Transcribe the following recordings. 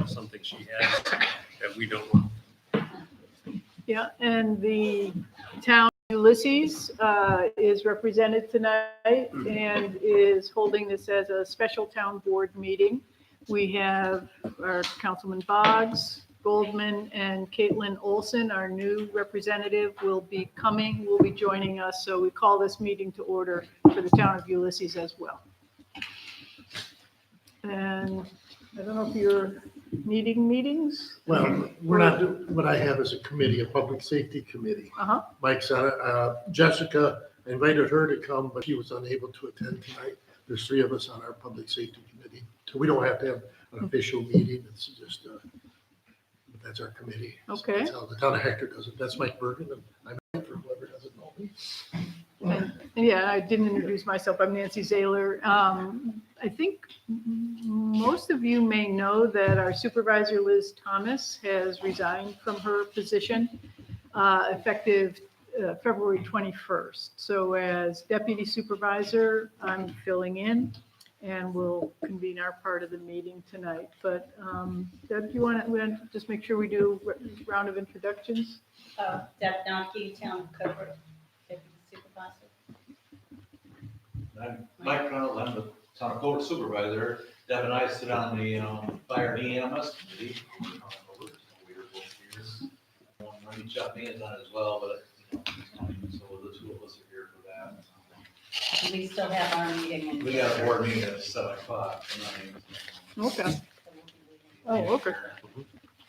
something she has that we don't want. Yeah, and the town Ulysses is represented tonight and is holding this as a special town board meeting. We have our Councilman Boggs, Goldman, and Caitlin Olson, our new representative, will be joining us. So we call this meeting to order for the town of Ulysses as well. And I don't know if you're needing meetings? Well, we're not, what I have is a committee, a public safety committee. Uh-huh. Mike's on it. Jessica, I invited her to come, but she was unable to attend tonight. There's three of us on our public safety committee. So we don't have to have an official meeting. It's just, that's our committee. So Okay. that's how the town of Hector does it. That's Mike Bergen, and I'm Mike for whoever doesn't know me. And yeah, I didn't introduce myself. I'm Nancy Zahler. I think most of you may know that our supervisor, Liz Thomas, has resigned from her position effective February 21st. So as deputy supervisor, I'm filling in and we'll convene our part of the meeting tonight. But Deb, do you want to just make sure we do a round of introductions? Deb Donkey, town clerk, deputy supervisor. I'm Mike Reynolds, I'm the town code supervisor. Deb and I sit on the fire and EMS committee. Ronnie Chutney is on as well, but so the two of us are here for that. We still have our meeting. in We got a board meeting at 7:00. Okay. Oh, okay.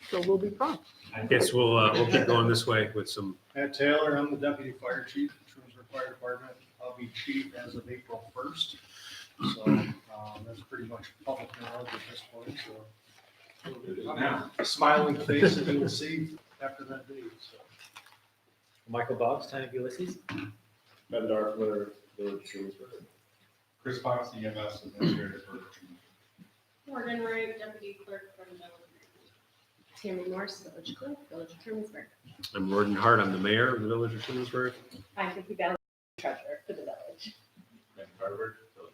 So we'll be prompt. Yes, we'll keep going this way with some. Matt Taylor, I'm the deputy fire chief, Trumansburg Fire Department. I'll be chief as of April 1st. So that's pretty much public knowledge at this point. So a smiling face that you will see after that date. So. Michael Boggs, town of Ulysses. Ben Darfler, Village Trumansburg. Chris Fox, EMS administrator for Morgan Wright, deputy clerk from the Tammy Morse, village clerk, village of Trumansburg. I'm Gordon Hart. I'm the mayor of the village of Trumansburg. I'm Vicky Bell, treasurer for the village. Ben Carver, village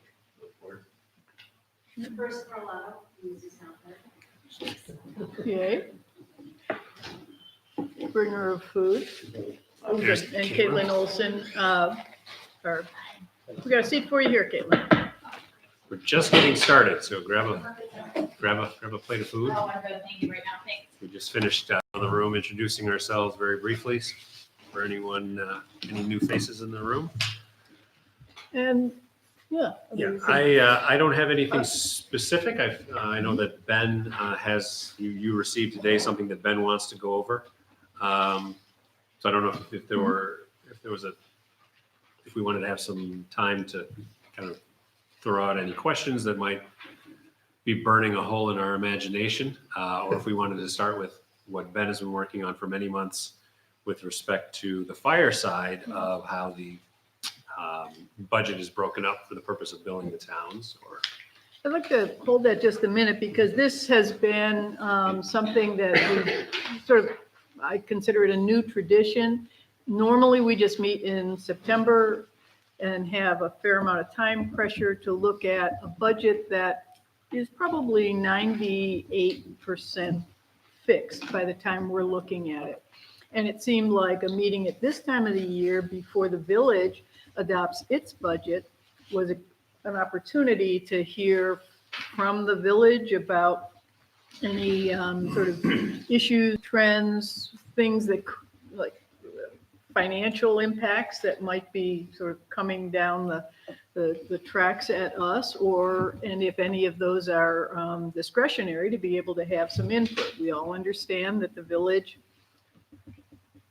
board. First Carlisle, Ulysses Town Clerk. Yay. Bringer of food. Oh, good. And Caitlin Olson, we got a seat for you here, Caitlin. We're just getting started, so grab a plate of food. Oh, I'm good, thank you right now, thanks. We just finished in the room introducing ourselves very briefly. For anyone, any new faces in the room? And, yeah. Yeah, I don't have anything specific. I know that Ben you received today something that Ben wants to go over. So I don't know if we wanted to have some time to kind of throw out any questions that might be burning a hole in our imagination, or if we wanted to start with what Ben has been working on for many months with respect to the fire side of how the budget is broken up for the purpose of billing the towns. Or I'd like to hold that just a minute because this has been something that we I consider it a new tradition. Normally, we just meet in September and have a fair amount of time pressure to look at a budget that is probably 98% fixed by the time we're looking at it. And it seemed like a meeting at this time of the year before the village adopts its budget was an opportunity to hear from the village about any sort of issues, trends, things that like financial impacts that might be sort of coming down the tracks at us, and if any of those are discretionary, to be able to have some input. We all understand that the village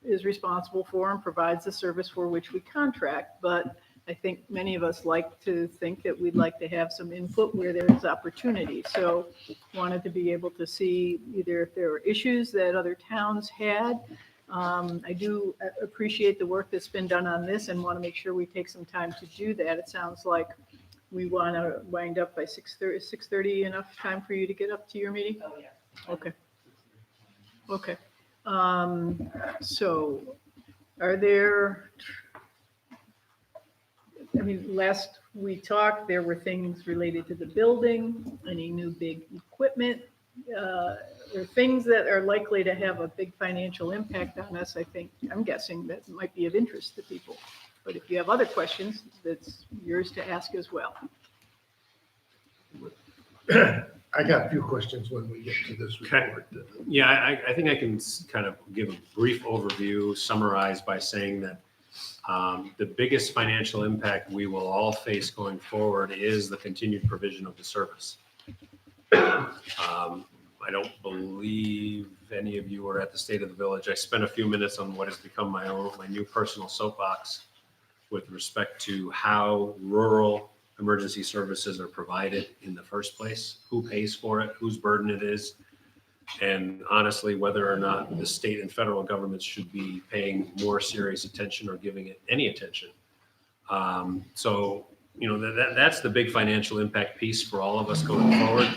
is responsible for and provides the service for which we contract, but I think many of us like to think that we'd like to have some input where there's opportunity. So wanted to be able to see either if there were issues that other towns had. I do appreciate the work that's been done on this and want to make sure we take some time to do that. It sounds like we want to wind up by 6:30. 6:30 enough time for you to get up to your meeting? Oh, yeah. Okay. Okay. So are there, last we talked, there were things related to the building, any new big equipment or things that are likely to have a big financial impact on us, I'm guessing that might be of interest to people. But if you have other questions, that's yours to ask as well. I got a few questions when we get to this Okay. report. Yeah, I think I can kind of give a brief overview, summarize by saying that the biggest financial impact we will all face going forward is the continued provision of the service. I don't believe any of you were at the State of the Village. I spent a few minutes on what has become my new personal soapbox with respect to how rural emergency services are provided in the first place, who pays for it, whose burden it is, and honestly, whether or not the state and federal governments should be paying more serious attention or giving it any attention. So, that's the big financial impact piece for all of us going forward.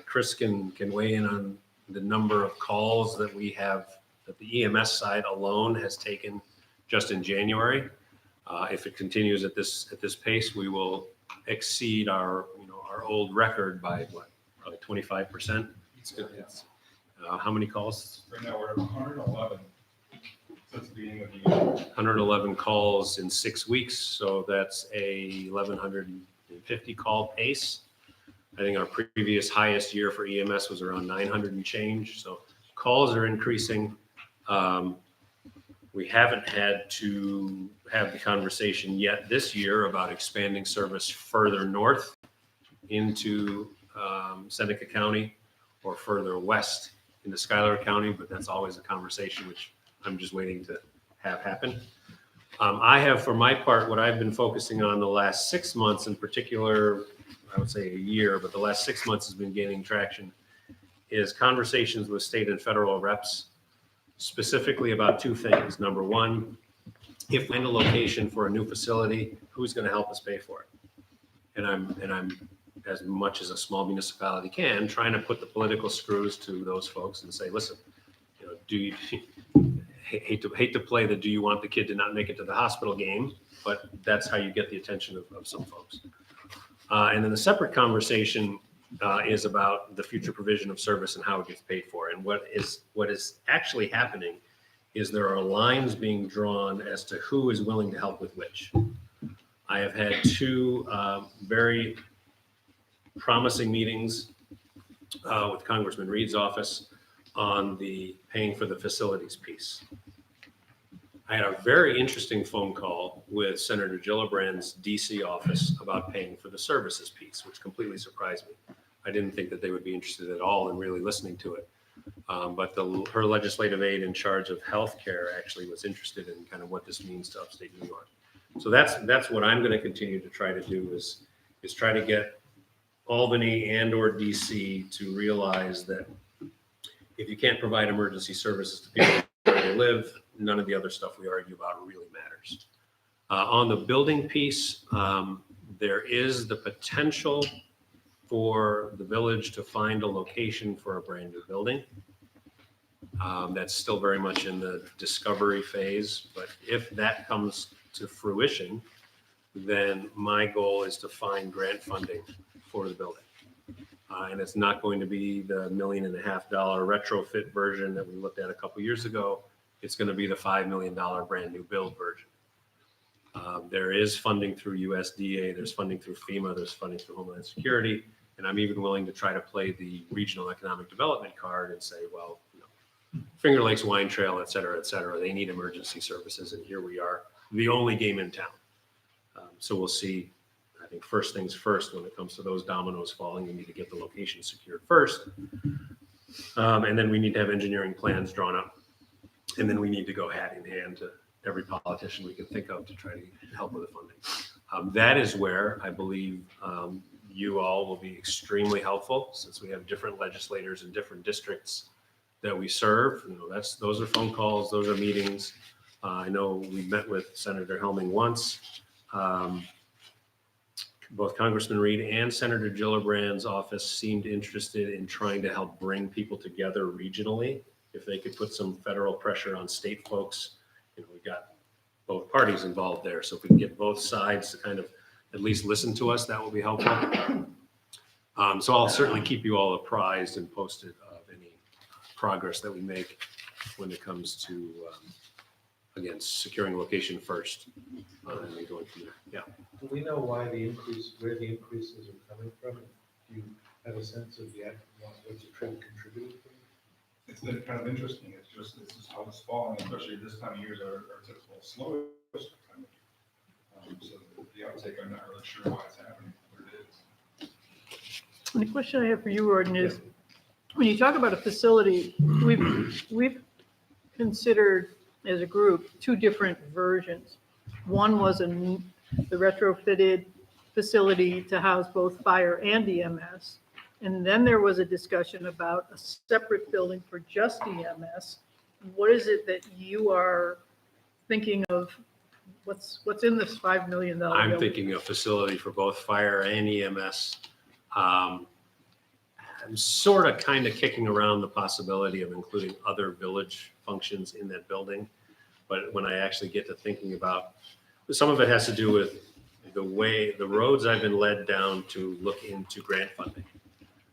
Chris can weigh in on the number of calls that we have, that the EMS side alone has taken just in January. If it continues at this pace, we will exceed our old record by probably 25%. How many calls? Right now, we're at 111 since the beginning of the year. 111 calls in 6 weeks, so that's a 1,150 call pace. I think our previous highest year for EMS was around 900 and change. So calls are increasing. We haven't had to have the conversation yet this year about expanding service further north into Seneca County or further west into Schuyler County, but that's always a conversation which I'm just waiting to have happen. I have, for my part, what I've been focusing on the last 6 months in particular, I would say a year, but the last 6 months has been gaining traction, is conversations with state and federal reps, specifically about two things. Number one, if we find a location for a new facility, who's going to help us pay for it? And I'm, as much as a small municipality can, trying to put the political screws to those folks and say, listen, do you hate to play the do you want the kid to not make it to the hospital game, but that's how you get the attention of some folks. And then the separate conversation is about the future provision of service and how it gets paid for. And what is actually happening is there are lines being drawn as to who is willing to help with which. I have had two very promising meetings with Congressman Reed's office on the paying for the facilities piece. I had a very interesting phone call with Senator Gillibrand's DC office about paying for the services piece, which completely surprised me. I didn't think that they would be interested at all in really listening to it. But her legislative aide in charge of healthcare actually was interested in kind of what this means to upstate New York. So that's what I'm going to continue to try to do is try to get Albany and or DC to realize that if you can't provide emergency services to people where they live, none of the other stuff we argue about really matters. On the building piece, there is the potential for the village to find a location for a brand new building. That's still very much in the discovery phase, but if that comes to fruition, then my goal is to find grant funding for the building. And it's not going to be the $1.5 million retrofit version that we looked at a couple years ago. It's going to be the $5 million brand new build version. There is funding through USDA, there's funding through FEMA, there's funding through Homeland Security, and I'm even willing to try to play the regional economic development card and say, well, Finger Lakes Wine Trail, et cetera, they need emergency services, and here we are, the only game in town. So we'll see. I think first things first, when it comes to those dominoes falling, we need to get the location secured first. And then we need to have engineering plans drawn up. And then we need to go hand in hand to every politician we can think of to try to help with the funding. That is where I believe you all will be extremely helpful, since we have different legislators in different districts that we serve. Those are phone calls, those are meetings. I know we met with Senator Helming once. Both Congressman Reed and Senator Gillibrand's office seemed interested in trying to help bring people together regionally. If they could put some federal pressure on state folks, we've got both parties involved there. So if we can get both sides to kind of at least listen to us, that will be helpful. So I'll certainly keep you all apprised and posted of any progress that we make when it comes to, again, securing location first and then going from there. Yeah. Do we know why the increase, where the increases are coming from? Do you have a sense of yet what's the trend contributing to? It's been kind of interesting. It's just, this is how it's falling, especially this time of year is our typical slowest time of year. So the uptake, I'm not really sure why it's happening, but it is. And the question I have for you, Gordon, is when you talk about a facility, we've considered as a group two different versions. One was the retrofitted facility to house both fire and EMS. And then there was a discussion about a separate building for just EMS. What is it that you are thinking of? What's in this $5 million I'm building? thinking a facility for both fire and EMS. I'm sort of kind of kicking around the possibility of including other village functions in that building. But when I actually get to thinking about, some of it has to do with the way, the roads I've been led down to look into grant funding.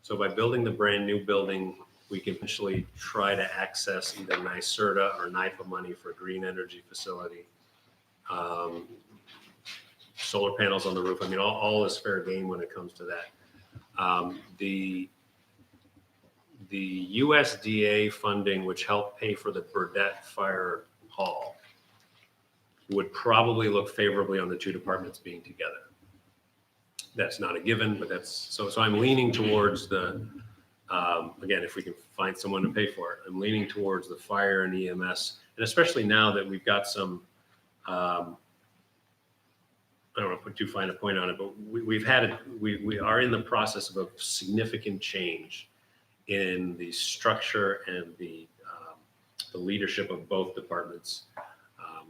So by building the brand new building, we can potentially try to access either NYSERDA or NIPA money for a green energy facility. Solar panels on the roof. I mean, all is fair game when it comes to that. The USDA funding, which helped pay for the Burdette Fire Hall, would probably look favorably on the two departments being together. That's not a given, but that's, so I'm leaning towards the, again, if we can find someone to pay for it, I'm leaning towards the fire and EMS. And especially now that we've got some, I don't want to put too fine a point on it, but we are in the process of a significant change in the structure and the leadership of both departments.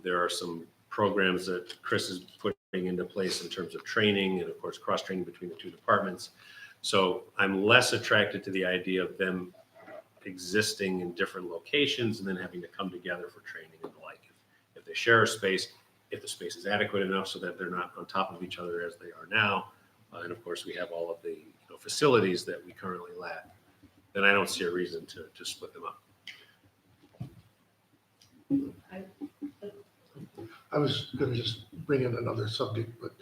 There are some programs that Chris is putting into place in terms of training and of course cross-training between the two departments. So I'm less attracted to the idea of them existing in different locations and then having to come together for training and the like. If they share a space, if the space is adequate enough so that they're not on top of each other as they are now, and of course we have all of the facilities that we currently lack, then I don't see a reason to split them up. I was going to just bring in another subject, but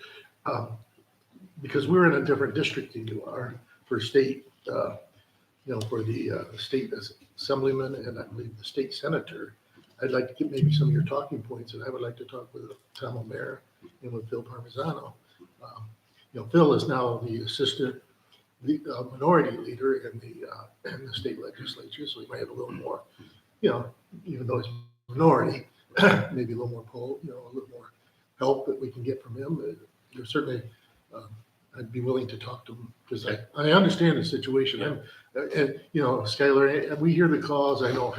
because we're in a different district than you are for state, for the state assemblyman and I believe the state senator, I'd like to get maybe some of your talking points, and I would like to talk with Tom O'Meara and with Phil Parmesano. Phil is now the assistant minority leader in the state legislature, so he might have a little more, even though he's minority, maybe a little more pull, a little more help that we can get from him. There's certainly, I'd be willing to talk to him because I understand the situation. And Skylar, we hear the calls. I know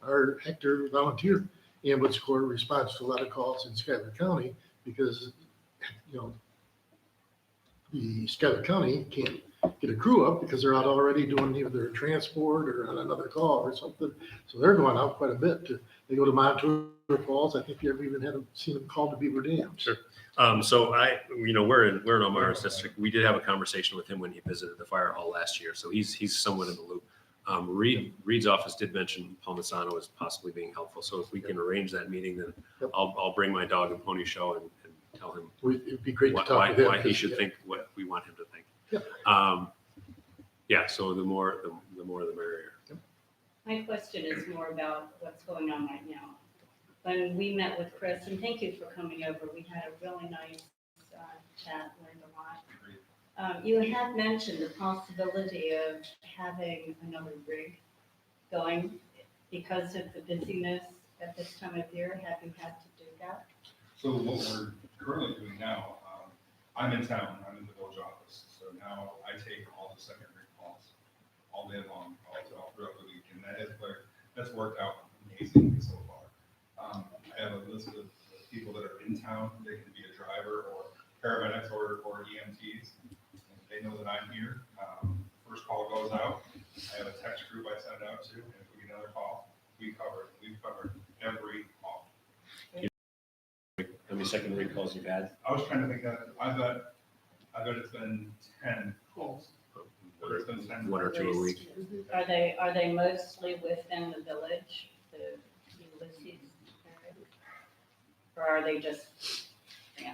our Hector volunteer ambulance corps responds to a lot of calls in Schuyler County because, the Schuyler County can't get a crew up because they're out already doing either a transport or on another call or something. So they're going out quite a bit. They go to Montour Falls. I think you ever even seen them called to Beaver Dam. Sure. So we're in Omar's district. We did have a conversation with him when he visited the fire hall last year. So he's somewhat in the loop. Reed's office did mention Palmisano as possibly being helpful. So if we can arrange that meeting, then I'll bring my dog and pony show and tell him It'd be great to talk to him. Why he should think what we want him to think. So the more the merrier. My question is more about what's going on right now. When we met with Chris, and thank you for coming over, we had a really nice chat, learned a lot. You had mentioned the possibility of having another rig going because of the busyness at this time of year. Have you had to do that? So what we're currently doing now, I'm in town, I'm in the village office, so now I take all the secondary calls all day long, all throughout the week, and that's worked out amazingly so far. I have a list of people that are in town. They can be a driver or paramedics or EMTs. They know that I'm here. First call goes out. I have a text group I send out to, and if we get another call, we've covered every call. How many secondary calls you've had? I was trying to think that I bet it's been 10 calls. It's been 10 1 or 2 a week. Are they mostly within the village, the Ulysses area? Or are they just, yeah,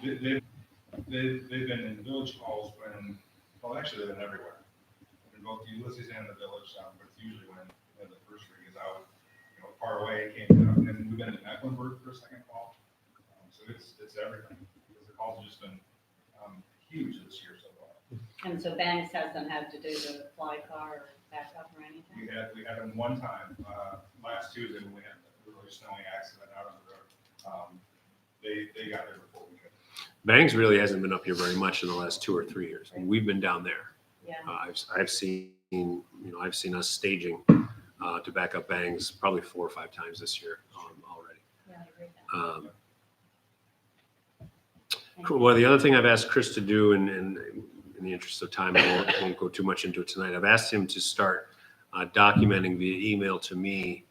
They've been in village halls when, well, actually, they've been everywhere. In both the Ulysses and the village, but it's usually when the first ring is out, far away, came down, and then we've been in Mecklenburg for a second call. So it's everything, because the calls have just been huge this year so far. and so Banks hasn't had to do the fly car or backup or anything? We had them one time, last Tuesday, when we had a really snowing accident out on the road. They got there before we could. Bangs really hasn't been up here very much in the last 2 or 3 years. We've been down there. Yeah, I've seen, I've seen us staging to back up Bangs probably 4 or 5 times this year already. yeah, I agree with that. Cool. Well, the other thing I've asked Chris to do, and in the interest of time, I won't go too much into it tonight. I've asked him to start documenting via email to me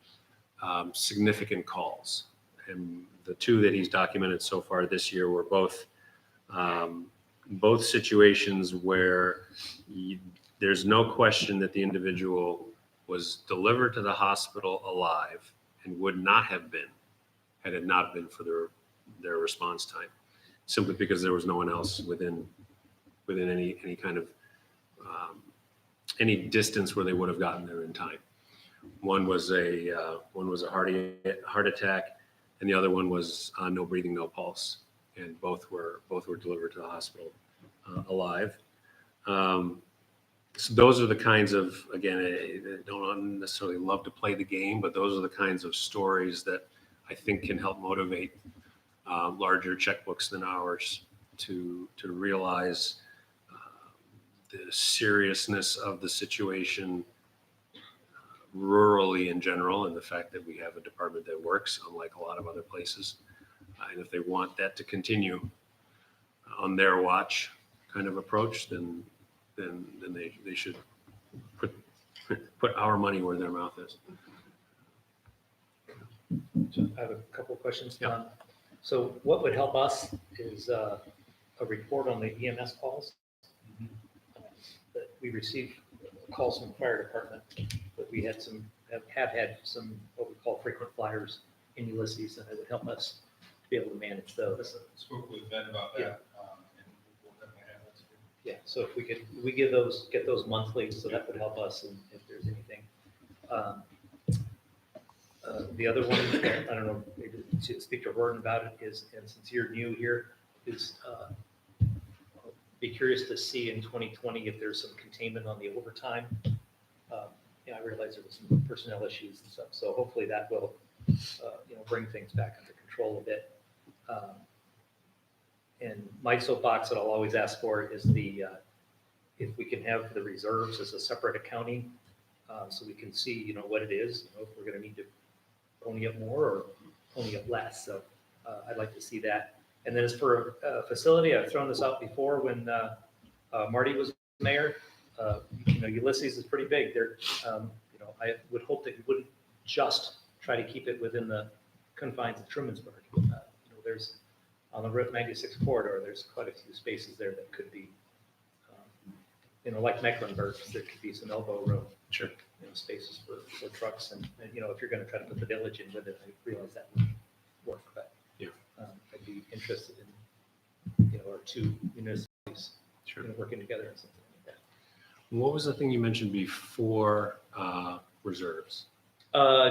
significant calls. And the 2 that he's documented so far this year were both situations where there's no question that the individual was delivered to the hospital alive and would not have been had it not been for their response time, simply because there was no one else within any kind of any distance where they would have gotten there in time. One was a heart attack, and the other one was no breathing, no pulse, and both were delivered to the hospital alive. So those are the kinds of, again, I don't necessarily love to play the game, but those are the kinds of stories that I think can help motivate larger checkbooks than ours to realize the seriousness of the situation rurally in general, and the fact that we have a department that works unlike a lot of other places. And if they want that to continue on their watch kind of approach, then they should put our money where their mouth is. So I have a couple of questions. Yeah. So what would help us is a report on the EMS calls. That we received calls from the fire department, but we had have had some what we call frequent flyers in Ulysses, and it would help us to be able to manage those. Spoke with Ben about that, and we'll definitely have that too. Yeah, so if we get those monthly, so that would help us, and if there's anything. The other one, I don't know, maybe to speak to Gordon about it is, and since you're new here, is be curious to see in 2020 if there's some containment on the overtime. I realize there was some personnel issues and stuff, so hopefully that will, bring things back under control a bit. And my soapbox that I'll always ask for is if we can have the reserves as a separate accounting, so we can see, what it is, if we're going to need to pony up more or pony up less. So I'd like to see that. And then as for facility, I've thrown this out before when Marty was mayor. Ulysses is pretty big. I would hope that you wouldn't just try to keep it within the confines of Trumansburg. There's on the Route 96 corridor, there's quite a few spaces there that could be, like Mecklenburg, there could be some elbow room. Sure. Spaces for trucks and if you're going to try to put the village in with it, I realize that would work, but yeah, I'd be interested in, our 2 municipalities, sure. Working together and something like that. What was the thing you mentioned before reserves?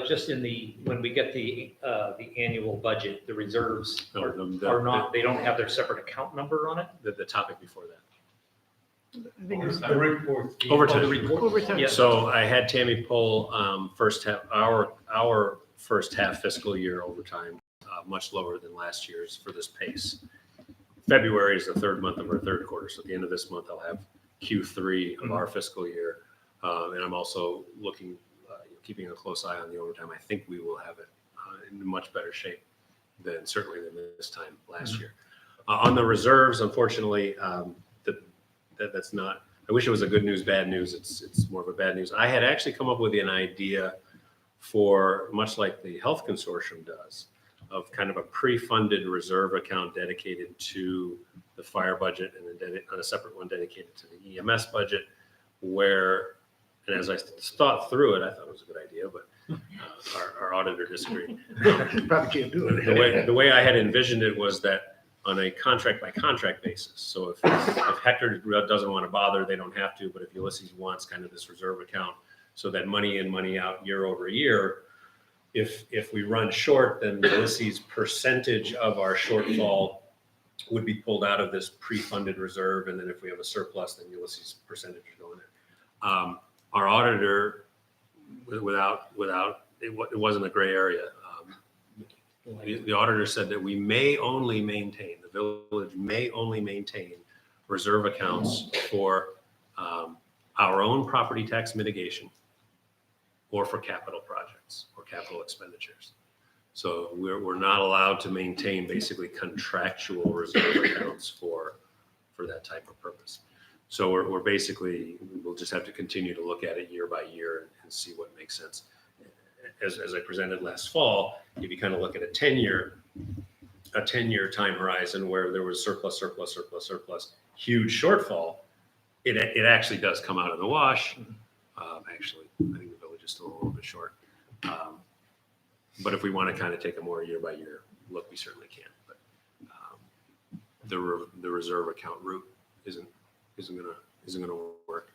Just when we get the annual budget, the reserves No, are not, they don't have their separate account number on it. The topic before that. I think it's The report. Overtime. overtime. Yeah. So I had Tammy pull first half our first half fiscal year overtime much lower than last year's for this pace. February is the 3rd month of our 3rd quarter, so at the end of this month I'll have Q3 of our fiscal year, and I'm also keeping a close eye on the overtime. I think we will have it in much better shape than this time last year. On the reserves, unfortunately, that's not. I wish it was a good news, bad news. It's more of a bad news. I had actually come up with an idea for, much like the health consortium does, of kind of a pre-funded reserve account dedicated to the fire budget and then on a separate one dedicated to the EMS budget, where, and as I thought through it, I thought it was a good idea, but our auditor disagreed. Probably can't do it. The way I had envisioned it was that on a contract by contract basis. So if Hector doesn't want to bother, they don't have to, but if Ulysses wants kind of this reserve account, so that money in, money out year over year, if we run short, then Ulysses' percentage of our shortfall would be pulled out of this pre-funded reserve, and then if we have a surplus, then Ulysses' percentage would go in there. Our auditor, it wasn't a gray area. The auditor said that we may only maintain, the village may only maintain reserve accounts for our own property tax mitigation or for capital projects or capital expenditures. So we're not allowed to maintain basically contractual reserve accounts for that type of purpose. So we're basically, we'll just have to continue to look at it year by year and see what makes sense. As I presented last fall, if you kind of look at a 10-year time horizon where there was surplus, huge shortfall, it actually does come out of the wash. Actually, I think the village is still a little bit short. But if we want to kind of take a more year by year look, we certainly can. But the reserve account route isn't gonna work.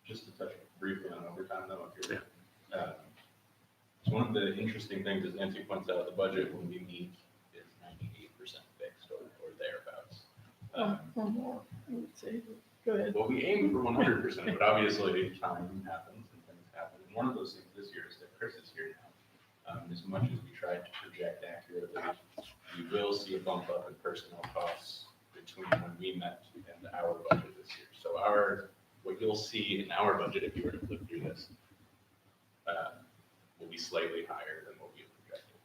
Just to touch briefly on overtime though, if you're, it's one of the interesting things, as Nancy points out, the budget when we meet is 98% fixed or thereabouts. Or more, I would say. Go ahead. Well, we aim for 100%, but obviously time happens and things happen. And one of those things this year is that Chris is here now. As much as we tried to project accurately, you will see a bump up in personnel costs between when we met and our budget this year. So what you'll see in our budget, if you were to flip through this, will be slightly higher than what we had projected.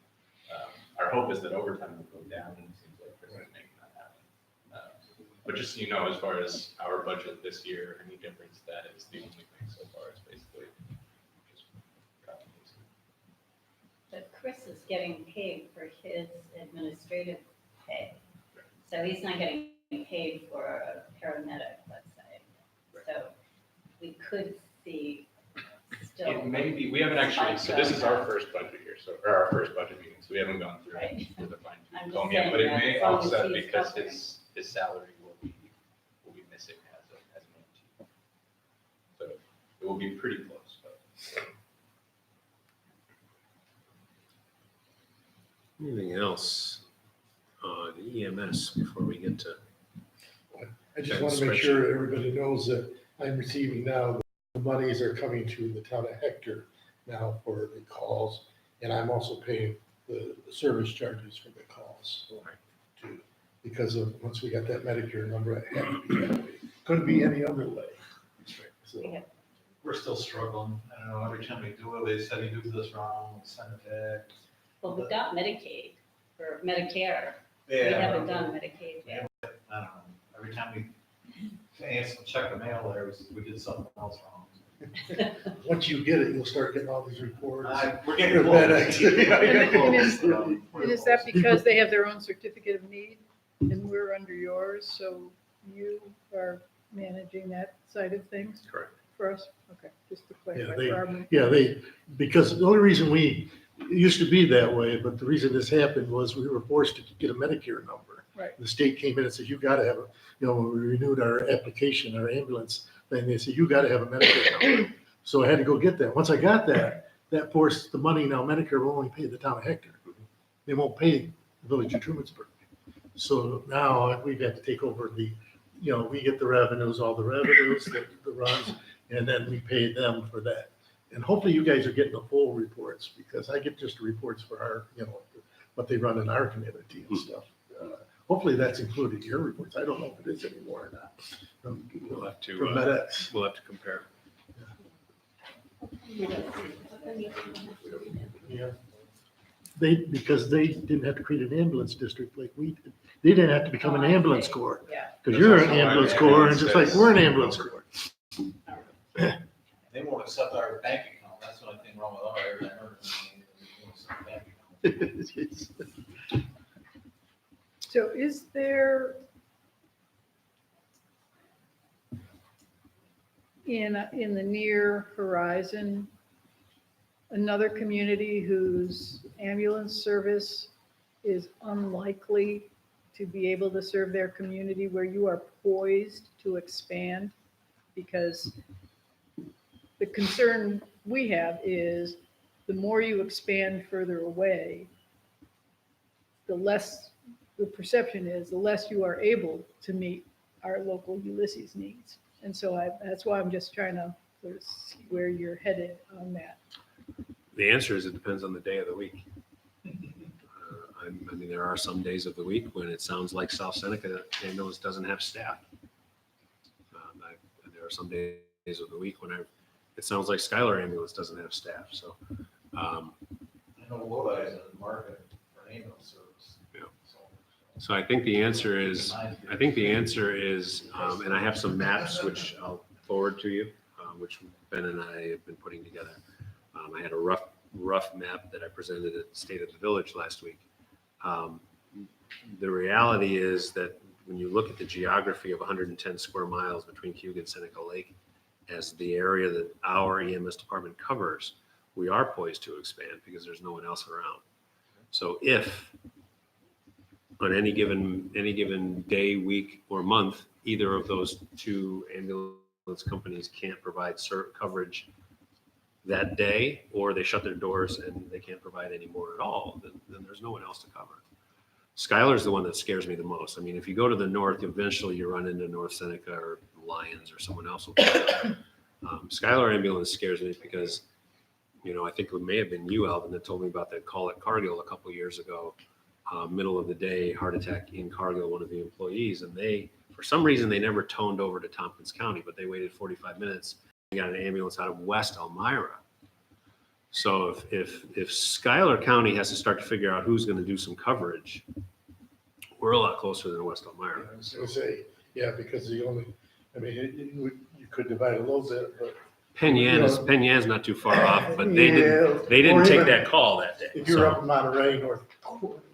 Our hope is that overtime will go down, and it seems like Chris is making that happen. But just so you know, as far as our budget this year, any difference, that is the only thing so far is basically just cutting these. But Chris is getting paid for his administrative pay. So he's not getting paid for a paramedic, let's say. So we could see still. It may be, we haven't actually, so this is our first budget here, or our first budget meeting, so we haven't gone through it with a fine I'm tooth just comb yet, saying but it that may as long as offset he's because covering. his salary will be missing as an OT. So it will be pretty close, but. Anything else on EMS before we get to? I just want to make sure everybody knows that I'm receiving now, the monies are coming to the town of Hector now for the calls. And I'm also paying the service charges for the calls. Too, because of, once we got that Medicare number, it had to be that way. Couldn't be any other way. So, We're still struggling. I don't know, every time we do it, they said you do this wrong, send it back. Well, we got Medicaid or Medicare. We Yeah, haven't done Medicaid yet. I don't know, every time we check the mail there, we did something else wrong. once you get it, you'll start getting all these reports. We're getting For close. FedEx. And is that because they have their own certificate of need and we're under yours, so you are managing that side of things? Correct. For us? Okay, just to clarify. they- for our- Yeah, because the only reason it used to be that way, but the reason this happened was we were forced to get a Medicare number. Right. The state came in and said, you gotta have when we renewed our application, our ambulance thing, they said, you gotta have a Medicare number. So I had to go get that. Once I got that forced the money, now Medicare will only pay the town of Hector. They won't pay the village of Trumansburg. So now we got to take over we get the revenues, all the revenues, the runs, and then we pay them for that. And hopefully you guys are getting the full reports, because I get just the reports for our, what they run in our community and stuff. Hopefully that's included in your reports. I don't know if it is anymore or not. We'll have to, From FedEx. we'll have to compare. Yeah. Because they didn't have to create an ambulance district like we did. They didn't have to become an ambulance corps. Yeah. Because you're an ambulance corps, and just like we're an ambulance corps. They won't accept our bank account, that's the only thing wrong with ours. I heard they won't accept bank account. So is there in the near horizon, another community whose ambulance service is unlikely to be able to serve their community, where you are poised to expand? Because the concern we have is the more you expand further away, the less, the perception is, the less you are able to meet our local Ulysses needs. And so that's why I'm just trying to sort of see where you're headed on that. The answer is it depends on the day of the week. I mean, there are some days of the week when it sounds like South Seneca ambulance doesn't have staff. There are some days of the week when it sounds like Schuyler ambulance doesn't have staff. So, I know Lodi is in the market for an ambulance service. Yeah. So I think the answer is, and I have some maps which I'll forward to you, which Ben and I have been putting together. I had a rough map that I presented at State of the Village last week. The reality is that when you look at the geography of 110 square miles between Cayuga and Seneca Lake as the area that our EMS department covers, we are poised to expand because there's no one else around. So if on any given day, week, or month, either of those two ambulance companies can't provide coverage that day, or they shut their doors and they can't provide any more at all, then there's no one else to cover. Schuyler's the one that scares me the most. I mean, if you go to the north, eventually you run into North Seneca or Lyons or someone else. Schuyler ambulance scares me because, I think it may have been you, Alvin, that told me about that call at Cargill a couple of years ago, middle of the day, heart attack in Cargill, one of the employees, and for some reason, they never toned over to Tompkins County, but they waited 45 minutes and got an ambulance out of West Elmira. So if Schuyler County has to start to figure out who's going to do some coverage, we're a lot closer than West Elmira. I was gonna say, yeah, because you could divide a little bit, but Penn Yan's not too far off, but they didn't or take even that call that day. if you're So, up in Monterey, North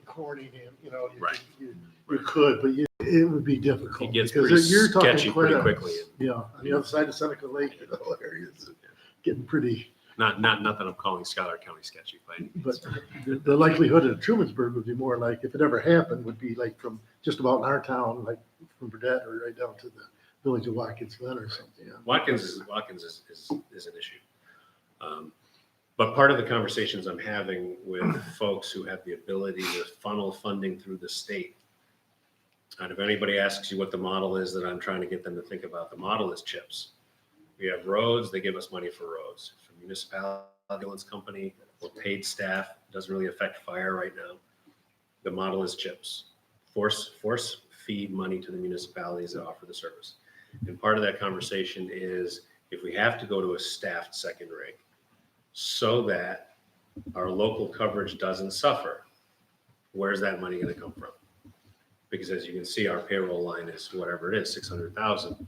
Corningham, Right. you could, but it would be difficult. It gets because pretty you're talking sketchy quite pretty a- quickly. Yeah, on the other side of Seneca Lake, areas getting pretty, Not that I'm calling Schuyler County sketchy, by any means. but the likelihood of Trumansburg would be more like, if it ever happened, would be like from just about in our town, like from Burdette or right down to the village of Watkins Glen or something. Yeah. Watkins is an issue. But part of the conversations I'm having with folks who have the ability to funnel funding through the state, and if anybody asks you what the model is that I'm trying to get them to think about, the model is CHIPS. We have roads, they give us money for roads. For municipality, ambulance company, or paid staff, doesn't really affect fire right now. The model is CHIPS. Force feed money to the municipalities that offer the service. And part of that conversation is if we have to go to a staffed second rig so that our local coverage doesn't suffer, where's that money going to come from? Because as you can see, our payroll line is whatever it is, 600,000.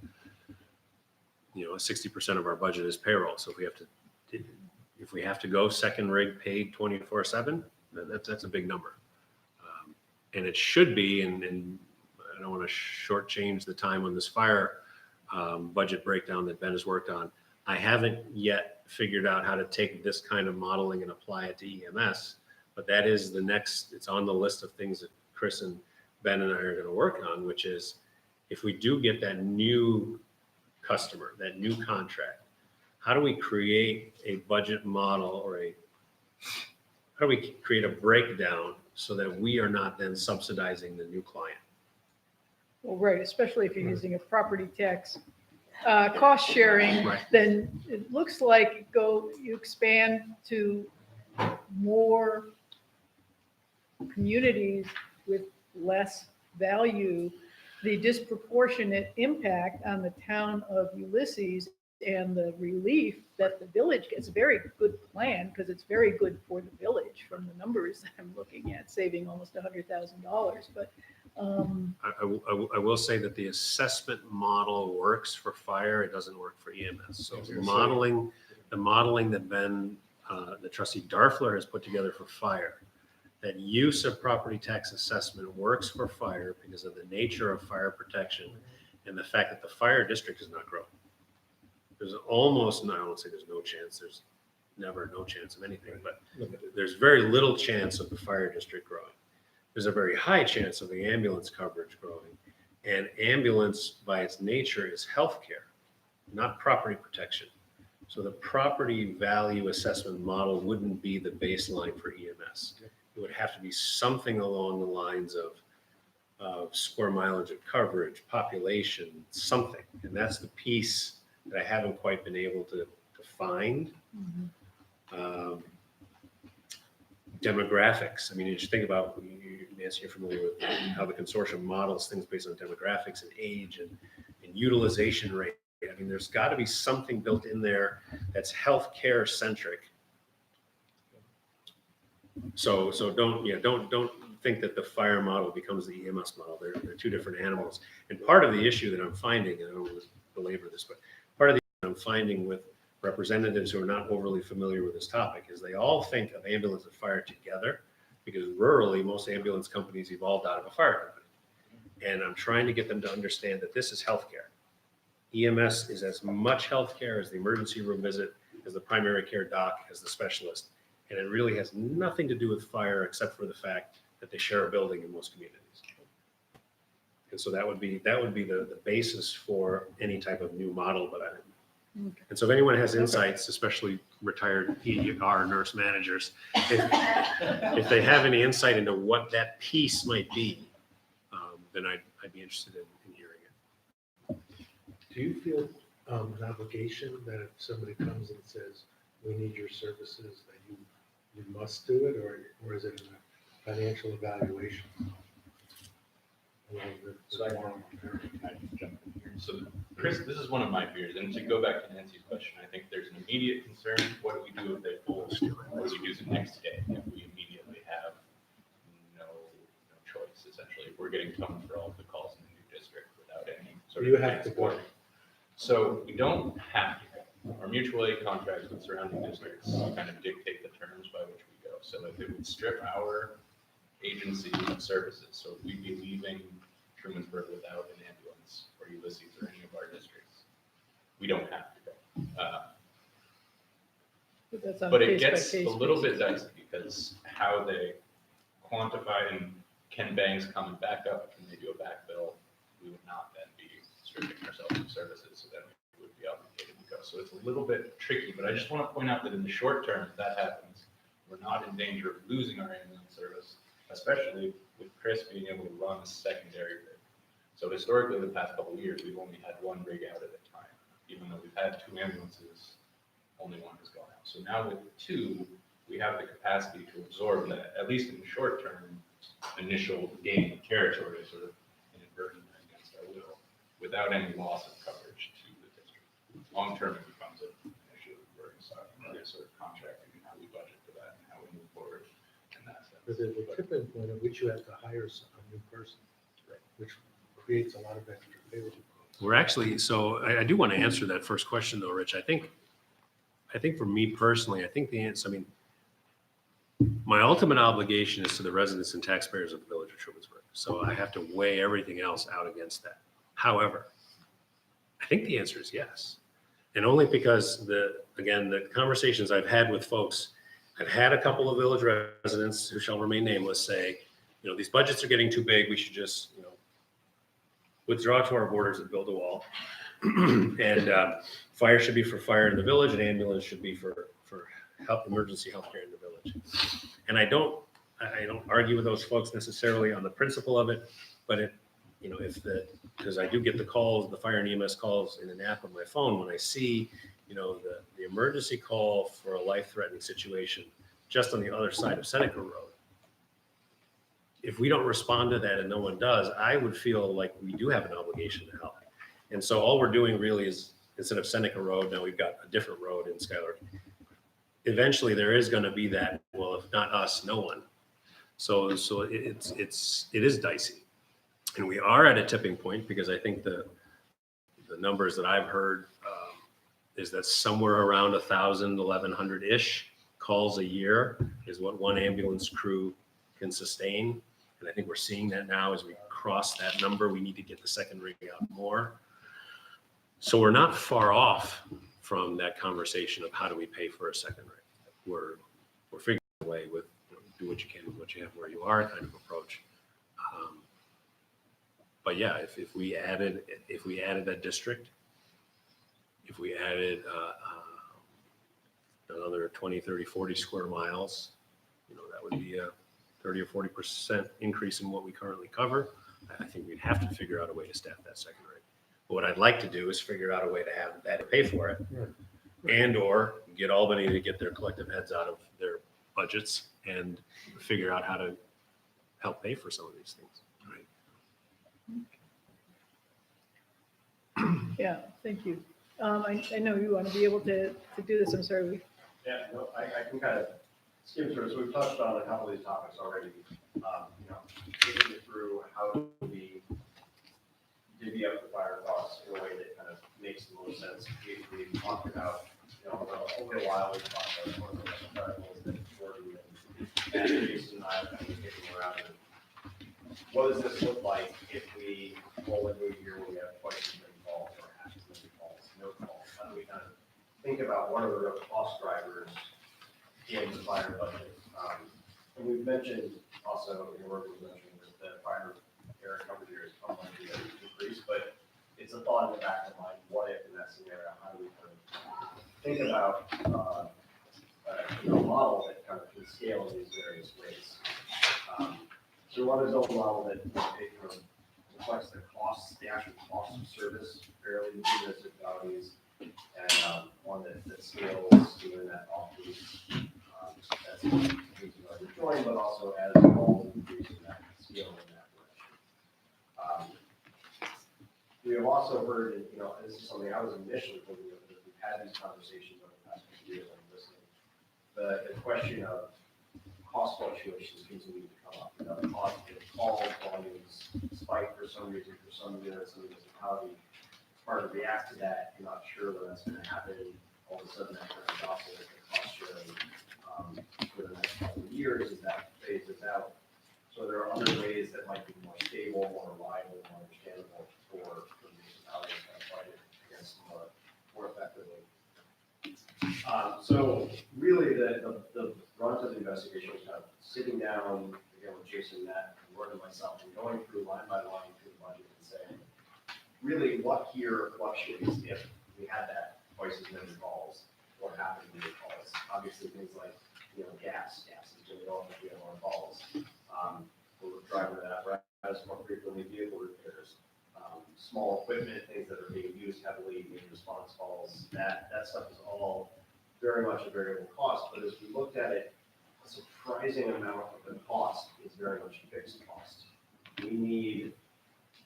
60% of our budget is payroll. So if we have to go second rig paid 24/7, that's a big number. And it should be, and I don't want to shortchange the time on this fire budget breakdown that Ben has worked on. I haven't yet figured out how to take this kind of modeling and apply it to EMS, but that is it's on the list of things that Chris and Ben and I are going to work on, which is if we do get that new customer, that new contract, how do we create a budget model how do we create a breakdown so that we are not then subsidizing the new client? Well, right, especially if you're using a property tax cost sharing, Right. then it looks like you expand to more communities with less value. The disproportionate impact on the town of Ulysses and the relief that the village gets, a very good plan, because it's very good for the village from the numbers that I'm looking at, saving almost $100,000. But I will say that the assessment model works for fire. It doesn't work for EMS. So the modeling that the trustee Darfler has put together for fire, that use of property tax assessment works for fire because of the nature of fire protection and the fact that the fire district is not growing. there's almost, no, I won't say there's no chance, there's never no chance of anything, but there's very little chance of the fire district growing. There's a very high chance of the ambulance coverage growing. And ambulance by its nature is healthcare, not property protection. So the property value assessment model wouldn't be the baseline for EMS. It would have to be something along the lines of square mileage of coverage, population, something. And that's the piece that I haven't quite been able to find. Demographics. I mean, you just think about, Nancy, you're familiar with how the consortium models things based on demographics and age and utilization rate. I mean, there's got to be something built in there that's healthcare centric. So don't think that the fire model becomes the EMS model. They're two different animals. And part of the issue that I'm finding, and I don't want to belabor this, but part of the issue I'm finding with representatives who are not overly familiar with this topic is they all think of ambulance and fire together, because rurally, most ambulance companies evolved out of a fire company. And I'm trying to get them to understand that this is healthcare. EMS is as much healthcare as the emergency room visit, as the primary care doc, as the specialist. And it really has nothing to do with fire except for the fact that they share a building in most communities. And so that would be the basis for any type of new model. And so if anyone has insights, especially retired ER nurse managers, if they have any insight into what that piece might be, then I'd be interested in hearing it. Do you feel an obligation that if somebody comes and says, we need your services, that you must do it, or is it a financial evaluation? So Chris, this is one of my fears, and to go back to Nancy's question, I think there's an immediate concern. What do we do if they pull? What do we do the next day if we immediately have no choice, essentially? If we're getting toned for all of the calls in the new district without any sort of. You have to go. So we don't have to go. Our mutual aid contracts with surrounding districts kind of dictate the terms by which we go. So if it would strip our agency of services, so if we'd be leaving Trumansburg without an ambulance or Ulysses or any of our districts, we don't have to go. But it gets a little bit dicey because how they quantify and can banks come and back up, can they do a backfill? We would not then be stripping ourselves of services, so then we would be obligated to go. So it's a little bit tricky, but I just want to point out that in the short term, if that happens, we're not in danger of losing our ambulance service, especially with Chris being able to run a secondary rig. So historically, the past couple of years, we've only had one rig out at a time. Even though we've had two ambulances, only one has gone out. So now with two, we have the capacity to absorb that, at least in the short term, initial gain of territory, sort of inadvertently against our will, without any loss of coverage to the district. Long term, it becomes an issue where we sort of contracting and how we budget for that and how we move forward in that sense. But there's a tipping point at which you have to hire a new person, which creates a lot of extra payroll costs. We're actually, so I do want to answer that first question though, Rich. I think for me personally, I think the answer, I mean, my ultimate obligation is to the residents and taxpayers of the village of Trumansburg. So I have to weigh everything else out against that. However, I think the answer is yes. And only because the conversations I've had with folks, I've had a couple of village residents who shall remain nameless say, these budgets are getting too big. We should just, withdraw to our borders and build a wall. And fire should be for fire in the village, and ambulance should be for emergency healthcare in the village. And I don't argue with those folks necessarily on the principle of it, but because I do get the calls, the fire and EMS calls in an app on my phone when I see, the emergency call for a life-threatening situation just on the other side of Seneca Road. If we don't respond to that and no one does, I would feel like we do have an obligation to help. And so all we're doing really is, instead of Seneca Road, now we've got a different road in Schuyler. Eventually there is going to be that, well, if not us, no one. So it is dicey. And we are at a tipping point because I think the numbers that I've heard is that somewhere around 1,000, 1,100-ish calls a year is what one ambulance crew can sustain. And I think we're seeing that now as we cross that number. We need to get the second rig out more. So we're not far off from that conversation of how do we pay for a second rate. We're figuring a way with, do what you can with what you have where you are kind of approach. But yeah, if we added a district, if we added another 20, 30, 40 square miles, that would be a 30 or 40% increase in what we currently cover. I think we'd have to figure out a way to staff that second rate. But what I'd like to do is figure out a way to have that to pay for it, and or get Albany to get their collective heads out of their budgets and figure out how to help pay for some of these things. Yeah, thank you. I know you want to be able to do this. I'm sorry. Yeah, no, I can kind of skim through. So we've touched on a couple of these topics already. Thinking through how do we divvy up the fire costs in a way that kind of makes the most sense. We've talked about, over a while, we've talked about one of the variables that Jordan and Jason and I have been kicking around. What does this look like if we roll into a year where we have twice as many calls or half as many calls, no calls? How do we kind of think about what are the real cost drivers in the fire budget? And we've mentioned also, in your work, we mentioned that the fire air coverage here is probably going to increase, but it's a thought in the back of the mind, what if in that scenario, how do we kind of think about a model that kind of can scale in these various ways? So one is a model that it kind of reflects the costs, the actual cost of service fairly between municipalities, and one that scales doing that off-lease. That's increasing our join, but also as all increasing that scale in that direction. We have also heard, and this is something I was initially thinking of, as we've had these conversations over the past few years, I'm listening, the question of cost fluctuations continue to come up. The cost of call volumes spike for some reason, for some units, some municipality. It's hard to react to that. You're not sure when that's going to happen. All of a sudden, that kind of oscillate the cost sharing for the next couple of years as that phases out. So there are other ways that might be more stable, more reliable, more understandable for municipalities to fight it against more effectively. So really, the brunt of the investigation was kind of sitting down again with Jason, Matt, and Gordon, and myself, and going through line by line through the budget and saying, really, what here fluctuates if we had that twice as many calls, or half as many calls? Obviously, things like gas is going to go up if we have more calls. We're driving that apparatus more frequently, vehicle repairs, small equipment, things that are being used heavily in response calls. That stuff is all very much a variable cost. But as we looked at it, a surprising amount of the cost is very much fixed cost. We need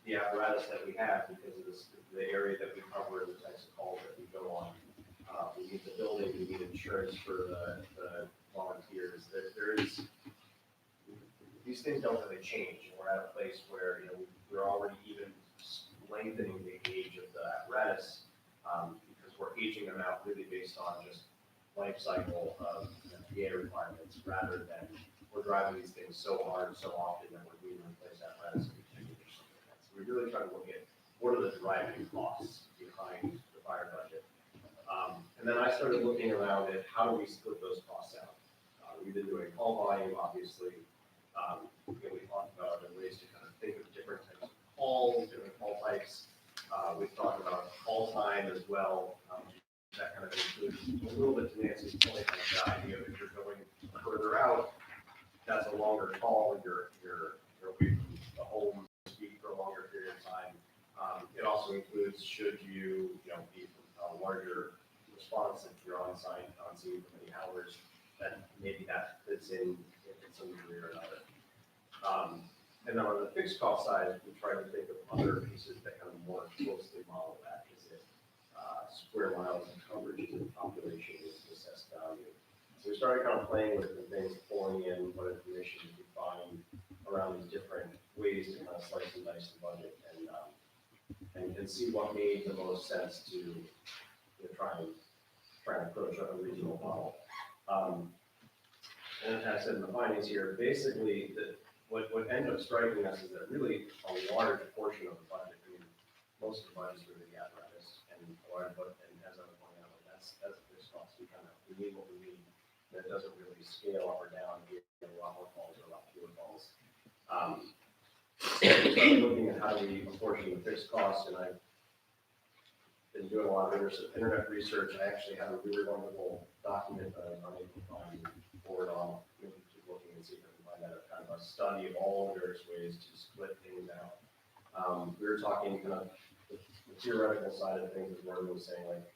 the apparatus that we have because of the area that we cover and the types of calls that we go on. We need the building, we need insurance for the volunteers. These things don't really change. And we're at a place where we're already even lengthening the age of the apparatus because we're aging them out really based on just life cycle of PA requirements rather than we're driving these things so hard so often that we're going to replace apparatus every 10 years or something like that. So we really try to look at what are the driving costs behind the fire budget. And then I started looking around at how do we split those costs out. We've been doing call volume, obviously. We talked about ways to kind of think of different types of calls, different call types. We've talked about call time as well. That kind of includes a little bit to Nancy's point, like the idea of if you're going further out, that's a longer call. You're away from the home speak for a longer period of time. It also includes should you be a larger response if you're on scene for many hours, then maybe that fits in some degree or another. And then on the fixed cost side, we try to think of other pieces that kind of more closely model that. Is it square miles of coverage? Is it population? Is it assessed value? So we started kind of playing with the things, pulling in what information we could find around these different ways to kind of slice and dice the budget and see what made the most sense to try and approach a regional model. And as I said in the findings here, basically what ended up striking us is that really a large portion of the budget, most of the budget is really the apparatus, and a large, and as I was pointing out, need what we need. And it doesn't really scale up or down, we get a lot more calls or a lot fewer calls. So we started looking at how do we apportion the fixed costs, and I've been doing a lot of internet research. I actually have a really wonderful document that I'm unable to find forward on. Maybe keep looking and see if I can find that, a kind of a study of all the various ways to split things out. We were talking kind of the theoretical side of things, as Morgan was saying, like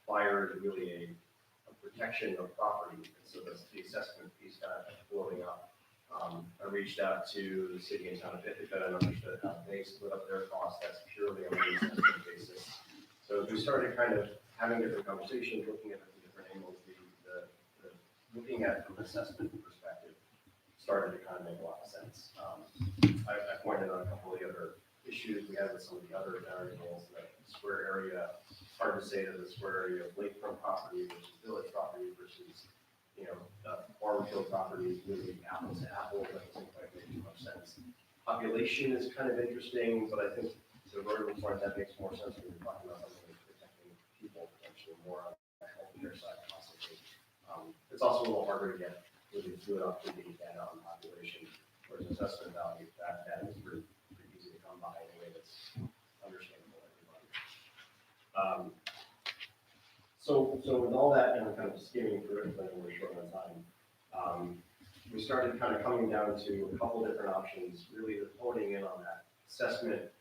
fire is really a protection of property. And so that's the assessment piece kind of floating up. I reached out to the city and town of Ithaca and understood how they split up their costs. That's purely on an assessment basis. So we started kind of having different conversations, looking at it from different angles. The looking at it from an assessment perspective started to kind of make a lot of sense. I pointed out a couple of the other issues we had with some of the other variables, like the square area. It's hard to say that the square area of lakefront property versus village property versus, farm field property is really apples to apples. That doesn't quite make too much sense. Population is kind of interesting, but I think the vertical part that makes more sense when you're talking about something like protecting people potentially more on the healthcare side possibly. It's also a little harder to get really fluid up to the data on population, whereas assessment value, that data is pretty easy to come by in a way that's understandable to everybody. So with all that, and I'm kind of skimming through it, but we're short on time, we started kind of coming down to a couple different options, really honing in on that assessment,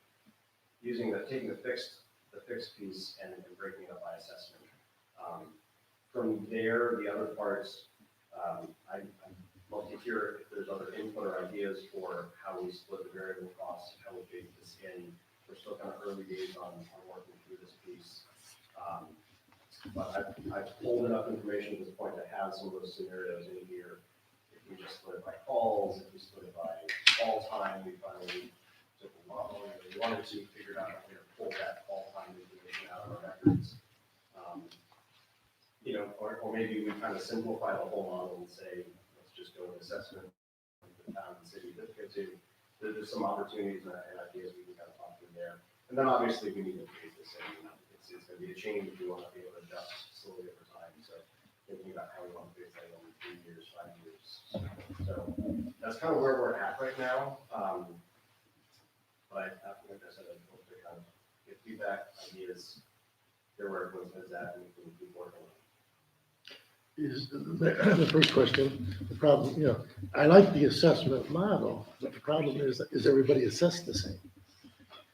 taking the fixed piece and breaking it up by assessment. From there, the other parts, I'd love to hear if there's other input or ideas for how we split the variable costs, how we bake this in. We're still kind of early days on working through this piece. But I've pulled enough information at this point to have some of those scenarios in here. If we just split it by calls, if we split it by call time, we finally took a lot longer than we wanted to, figured out how to pull that call time information out of our records. Or maybe we kind of simplify the whole model and say, let's just go with assessment of the town and city. There's some opportunities and ideas we can kind of talk through there. And then obviously we need to phase this in. It's going to be a change if we want to be able to adjust slowly over time. So thinking about how we want to phase that over 3 years, 5 years. So that's kind of where we're at right now. But like I said, I hope to kind of get feedback, ideas, hear where everyone's heads at, and we can keep working on it. Is the first question, the problem, I like the assessment model, but the problem is everybody assessed the same?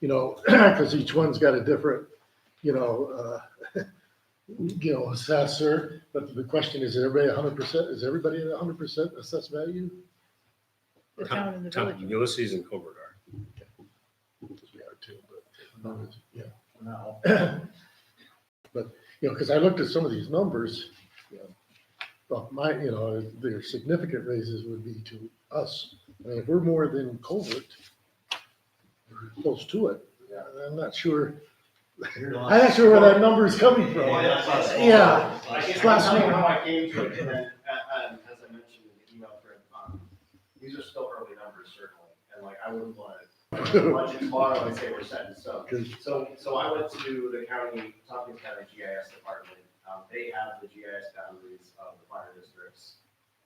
Because each one's got a different, assessor, but the question is everybody 100%, is everybody at 100% assessed value? The town and the village. Ulysses and Covert are. Because we are too, but, yeah. But, because I looked at some of these numbers, well, their significant raises would be to us. I mean, if we're more than Covert, we're close to it. I'm not sure. I'm not sure where that number is coming from. Yeah. I can tell you how I came to it, and then, as I mentioned in the email thread, these are still early numbers, certainly, and I wouldn't want to budget tomorrow and say we're set in stone. So I went to the Tompkins County GIS department. They have the GIS boundaries of the fire districts,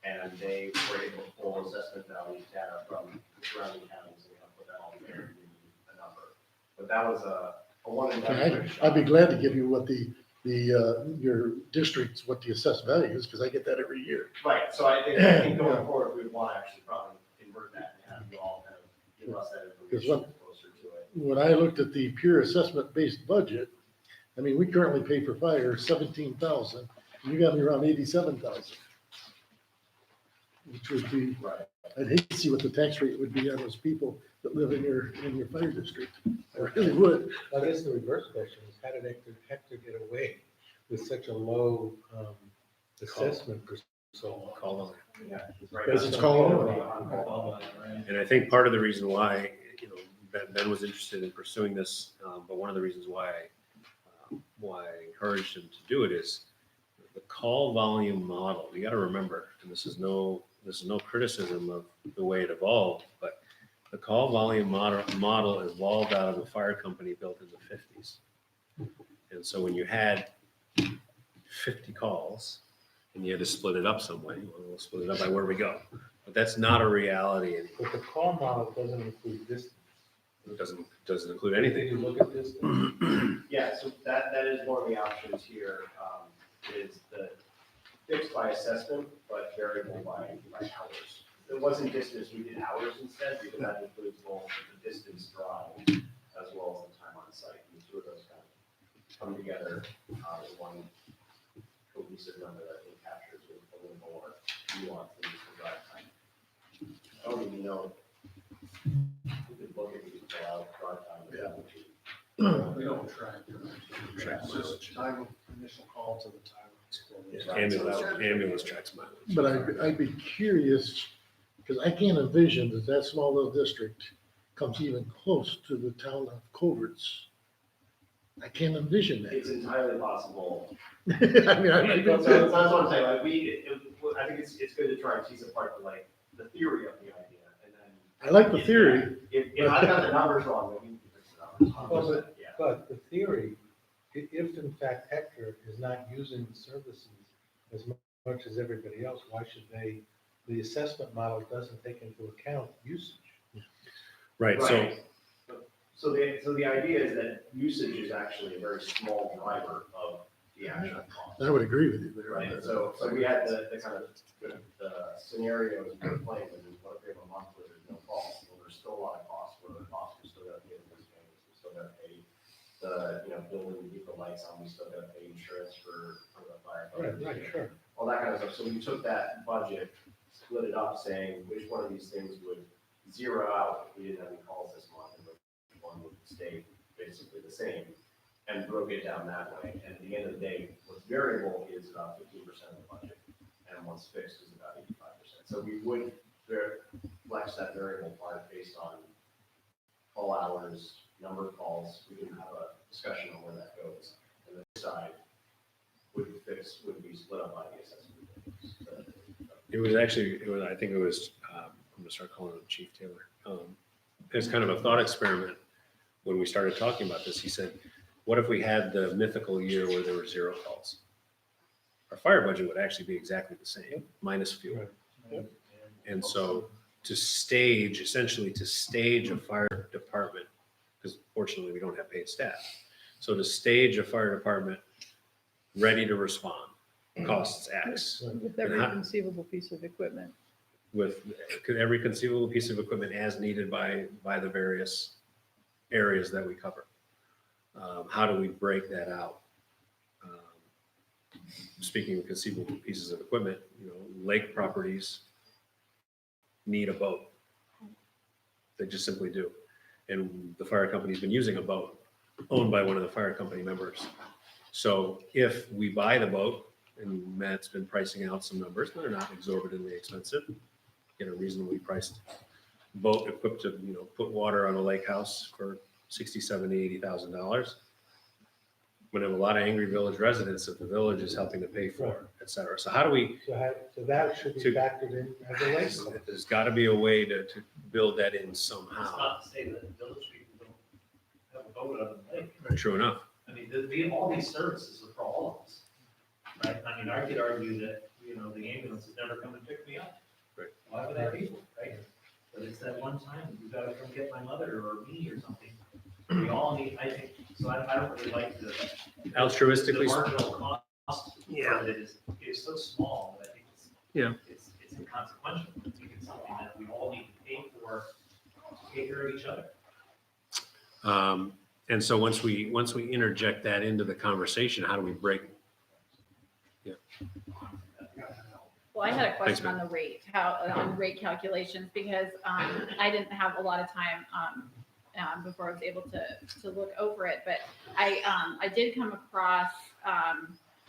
and they were able to pull assessment value data from the surrounding counties and put that all together and give you a number. But that was a one in time. I'd be glad to give you what your district's, what the assessed value is, because I get that every year. Right, so I think going forward, we would want to actually probably convert that and have you all kind of give us that information closer to it. When I looked at the pure assessment-based budget, I mean, we currently pay for fire 17,000, and you got me around 87,000. Which would be, right. I'd hate to see what the tax rate would be on those people that live in your fire district. I really would. I guess the reverse question is, how did Hector get away with such a low assessment for so long? Call on. Yeah, right. Because it's called. And I think part of the reason why, Ben was interested in pursuing this, but one of the reasons why I encouraged him to do it is the call volume model. You got to remember, and this is no criticism of the way it evolved, but the call volume model evolved out of a fire company built in the 50s. And so when you had 50 calls and you had to split it up some way. Well, we'll split it up by where we go. But that's not a reality anymore. But the call model doesn't include distance. It doesn't include anything. You look at distance. Yeah, so that is one of the options here, is the fixed by assessment, but variable by hours. It wasn't distance, we did hours instead, because that includes both the distance drive as well as the time on site. And the two of those kind of come together in one cohesive number that I think captures a little more nuance than just the drive time. I don't even know. We could look at these out drive time. We don't track. It's just time of initial call to the time. Ambulance tracks mileage. But I'd be curious, because I can't envision that small little district comes even close to the town of Coverts. I can't envision It's that. entirely possible. I mean, That's what I'm saying, like, I think it's good to try and tease apart the theory of the idea, and then. I like the theory. If I got the numbers wrong, then we can fix the numbers. Well, Yeah. But the theory, if in fact Hector is not using the services as much as everybody else, why should they? The assessment model doesn't take into account usage. Right, so, So the idea is that usage is actually a very small driver of the actual cost. I would agree with you there. Right, so we had the kind of, the scenarios we were playing with, is what if we have a month where there's no cost? Well, there's still a lot of costs, where the costs, we still gotta pay the police payments, we still gotta pay the, building to keep the lights on, we still gotta pay insurance for the fire. Right, sure. All that kind of stuff, so we took that budget, split it up, saying which one of these things would zero out if we didn't have any calls this month, and which one would stay basically the same, and broke it down that way. And at the end of the day, what's variable is about 15% of the budget, and what's fixed is about 85%. So we would flex that variable part based on call hours, number of calls. We can have a discussion on where that goes. And the side would be split up by the assessment. I think it was, I'm gonna start calling him Chief Taylor. It's kind of a thought experiment. When we started talking about this, he said, what if we had the mythical year where there were 0 calls? Our fire budget would actually be exactly the same, minus fuel. And so essentially to stage a fire department, because fortunately we don't have paid staff. So to stage a fire department ready to respond costs X. With every conceivable piece of equipment. With every conceivable piece of equipment as needed by the various areas that we cover. How do we break that out? Speaking of conceivable pieces of equipment, lake properties need a boat. They just simply do. And the fire company's been using a boat owned by one of the fire company members. So if we buy the boat, and Matt's been pricing out some numbers, they're not exorbitantly expensive, get a reasonably priced boat equipped to, put water on a lake house for $60,000, $70,000, $80,000. We're gonna have a lot of angry village residents that the village is helping to pay for, et cetera. So how do we, So that should be factored in as a lake cost. there's gotta be a way to build that in It's somehow. not to say that the village people don't have a boat on the lake. True enough. I mean, all these services are for all of us, right? I mean, I could argue that, the ambulance has never come and picked me up. Right. Why would I pay for it, right? But it's that one time, you gotta come get my mother or me or something. We all need, I think, so I don't really like the Altruistically, marginal cost Yeah. of it is so small that I think it's inconsequential. I think it's something that we all need to pay for, take care of each other. and so once we interject that into the conversation, how do we break? Well, I had a Thanks, question on the rate, on rate calculations, because I didn't have a lot of time before I was able to look over it, but I did come across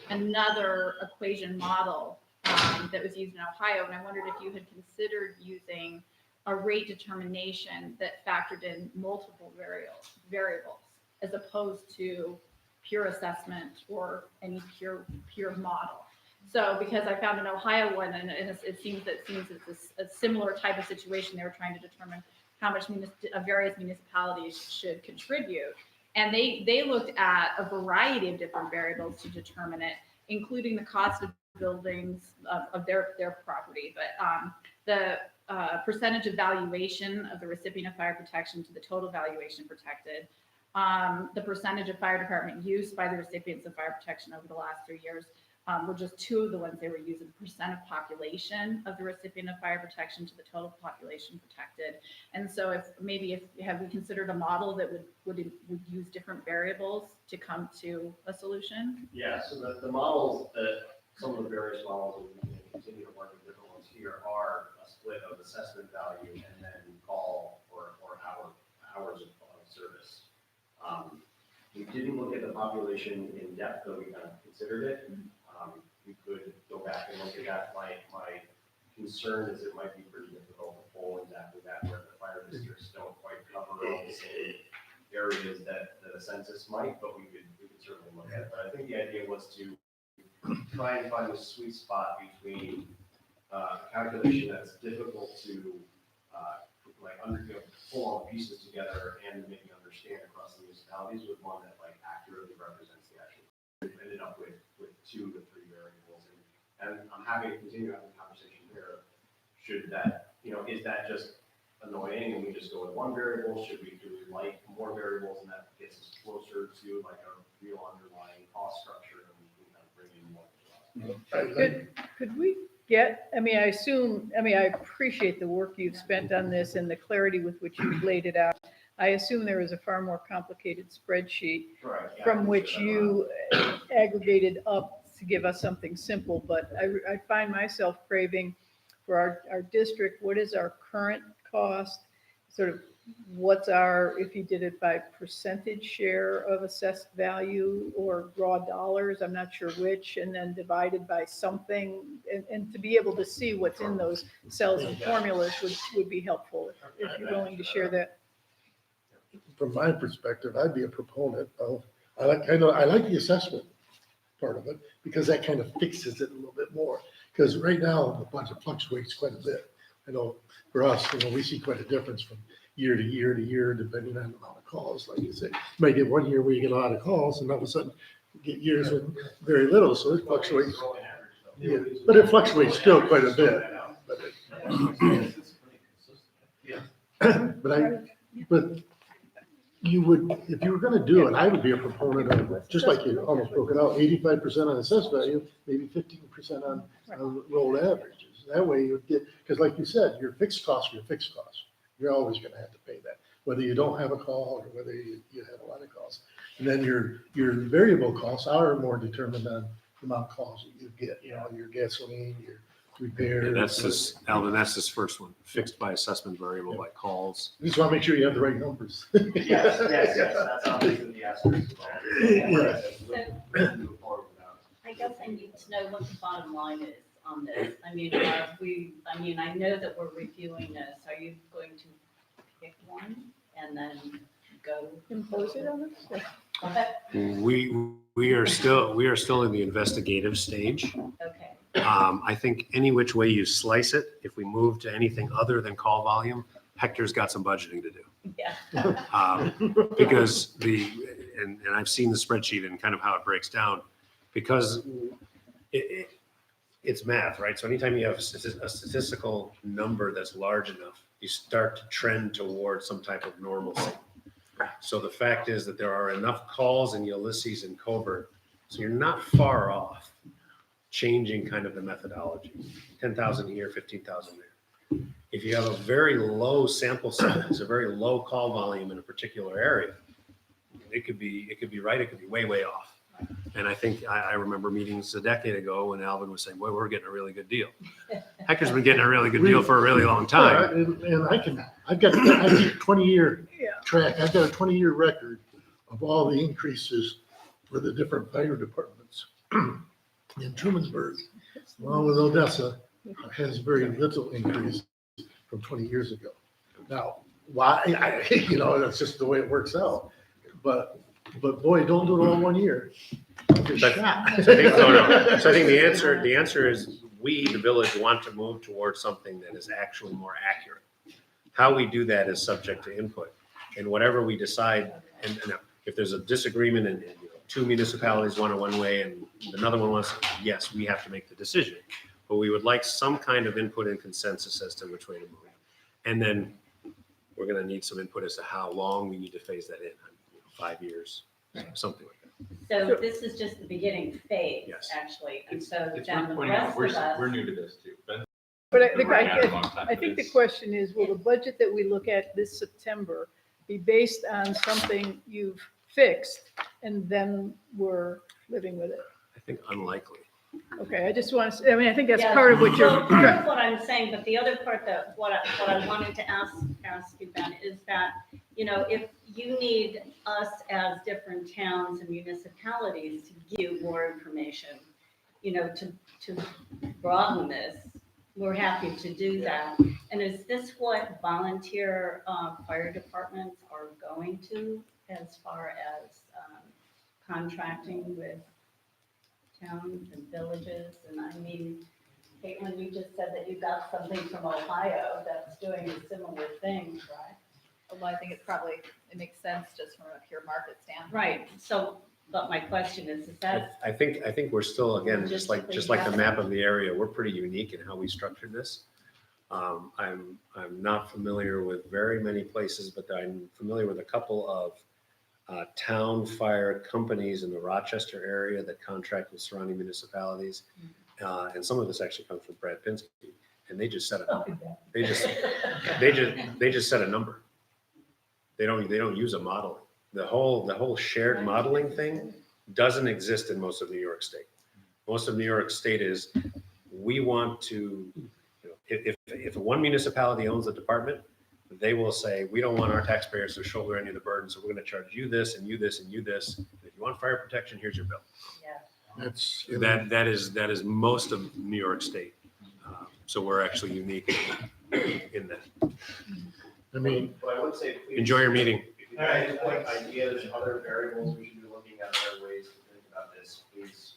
another equation model that was used in Ohio, and I wondered if you had considered using a rate determination that factored in multiple variables as opposed to pure assessment or any pure model. So because I found an Ohio one, and it seems it's a similar type of situation. They were trying to determine how much various municipalities should contribute. And they looked at a variety of different variables to determine it, including the cost of buildings of their property, but the percentage of valuation of the recipient of fire protection to the total valuation protected, the percentage of fire department use by the recipients of fire protection over the last 3 years were just two of the ones they were using. Percent of population of the recipient of fire protection to the total population protected. And so have we considered a model that would use different variables to come to a solution? Yeah, so the models that, some of the various models, and we can continue to work with different ones here, are a split of assessment value and then call or hours of service. We didn't look at the population in depth, though we kind of considered it. We could go back and look at that. My concern is it might be pretty difficult to pull exactly that, where the fire districts don't quite cover all the same areas that the census might, but we could certainly look at it. But I think the idea was to try and find a sweet spot between a calculation that's difficult to pull all the pieces together and maybe understand across the municipalities, with one that accurately represents the actual. We ended up with 2 to 3 variables, and I'm happy to continue having the conversation here. Should that, is that just annoying and we just go with one variable? Do we like more variables, and that gets us closer to a real underlying cost structure, and we can kind of bring in more? Could we get, I appreciate the work you've spent on this and the clarity with which you've laid it out. I assume there is a far more complicated spreadsheet from which you aggregated up to give us something simple, but I find myself craving for our district, what is our current cost, sort of what's our, if you did it by percentage share of assessed value or raw dollars, I'm not sure which, and then divided by something, and to be able to see what's in those cells and formulas would be helpful, if you're willing to share that. From my perspective, I'd be a proponent of, I like the assessment part of it, because that kind of fixes it a little bit more. Because right now, the budget fluctuates quite a bit. I know for us, we see quite a difference from year to year to year, depending on the amount of calls. Like you said, you might get 1 year where you get a lot of calls, and all of a sudden you get years with very little, so it fluctuates. Yeah, but it fluctuates still quite a bit. But you would, if you were gonna do it, I would be a proponent of, just like you almost broke it out, 85% on assessed value, maybe 15% on rolled averages. That way you would get, because like you said, your fixed costs are your fixed costs. You're always gonna have to pay that, whether you don't have a call or whether you have a lot of calls. And then your variable costs are more determined on the amount of calls that you get, your gasoline, your repairs. And that's this, Alvin, that's this first one, fixed by assessment, variable by calls. You just want to make sure you have the right numbers. Yes, that's obviously the aspect. I guess I need to know what the bottom line is on this. I know that we're reviewing this. Are you going to pick one and then go impose it on us? We are still in the investigative stage. Okay. I think any which way you slice it, if we move to anything other than call volume, Hector's got some budgeting to do. Yeah. Because and I've seen the spreadsheet and kind of how it breaks down, because it's math, right? So anytime you have a statistical number that's large enough, you start to trend towards some type of normalcy. So the fact is that there are enough calls in Ulysses and Covert, so you're not far off changing kind of the methodology. 10,000 here, 15,000 there. If you have a very low sample size, a very low call volume in a particular area, it could be right, it could be way off. And I think I remember meetings a decade ago when Alvin was saying, "Boy, we're getting a really good deal." Hector's been getting a really good deal for a really long time. And I've got a 20-year track. I've got a 20-year record of all the increases for the different fire departments in Trumansburg, along with Odessa, has very little increase from 20 years ago. Now, why? That's just the way it works out. But boy, don't do it all in 1 year. So I think the answer is we, the village, want to move towards something that is actually more accurate. How we do that is subject to input, and whatever we decide, and if there's a disagreement and two municipalities want it one way and another one wants, yes, we have to make the decision. But we would like some kind of input and consensus as to which way to move. And then we're gonna need some input as to how long we need to phase that in, 5 years, something like that. So this is just the beginning phase, Yes. actually, and It's so it's then worth the pointing out, rest we're, of us. we're new to this too. Ben's But been around a long time I for think the this. question is, will the budget that we look at this September be based on something you've fixed and then we're living with it? I think unlikely. Okay, I just want to, I mean, I think that's Yeah, part of what you're. so part of what I'm saying, but the other part that, what I wanted to ask you, Ben, is that, you know, if you need us as different towns and municipalities to give you more information, you know, to broaden this, we're happy to do that. And is this what volunteer fire departments are going to as far as contracting with towns and villages? And I mean, Caitlin, you just said that you got something from Ohio that's doing similar things, right? Although I think it's probably, it makes sense just from a pure market standpoint. Right, so, but my question is that, I think we're still, again, just like the map of the area, we're pretty unique in how we structured this. I'm not familiar with very many places, but I'm familiar with a couple of town fire companies in the Rochester area that contract with surrounding municipalities. And some of this actually comes from Brad Pinsky, and they just set a number. They just set a number. They don't use a model. The whole shared modeling thing doesn't exist in most of New York State. Most of New York State is, we want to, you know, if one municipality owns a department, they will say, we don't want our taxpayers to shoulder any of the burden, so we're gonna charge you this and you this and you this. And if you want fire protection, here's your bill. yeah. That's, That is most of New York State. So we're actually unique in that. I mean, But I would say, please. Enjoy your meeting. If you guys have like ideas, other variables we should be looking at, other ways to think about this, please.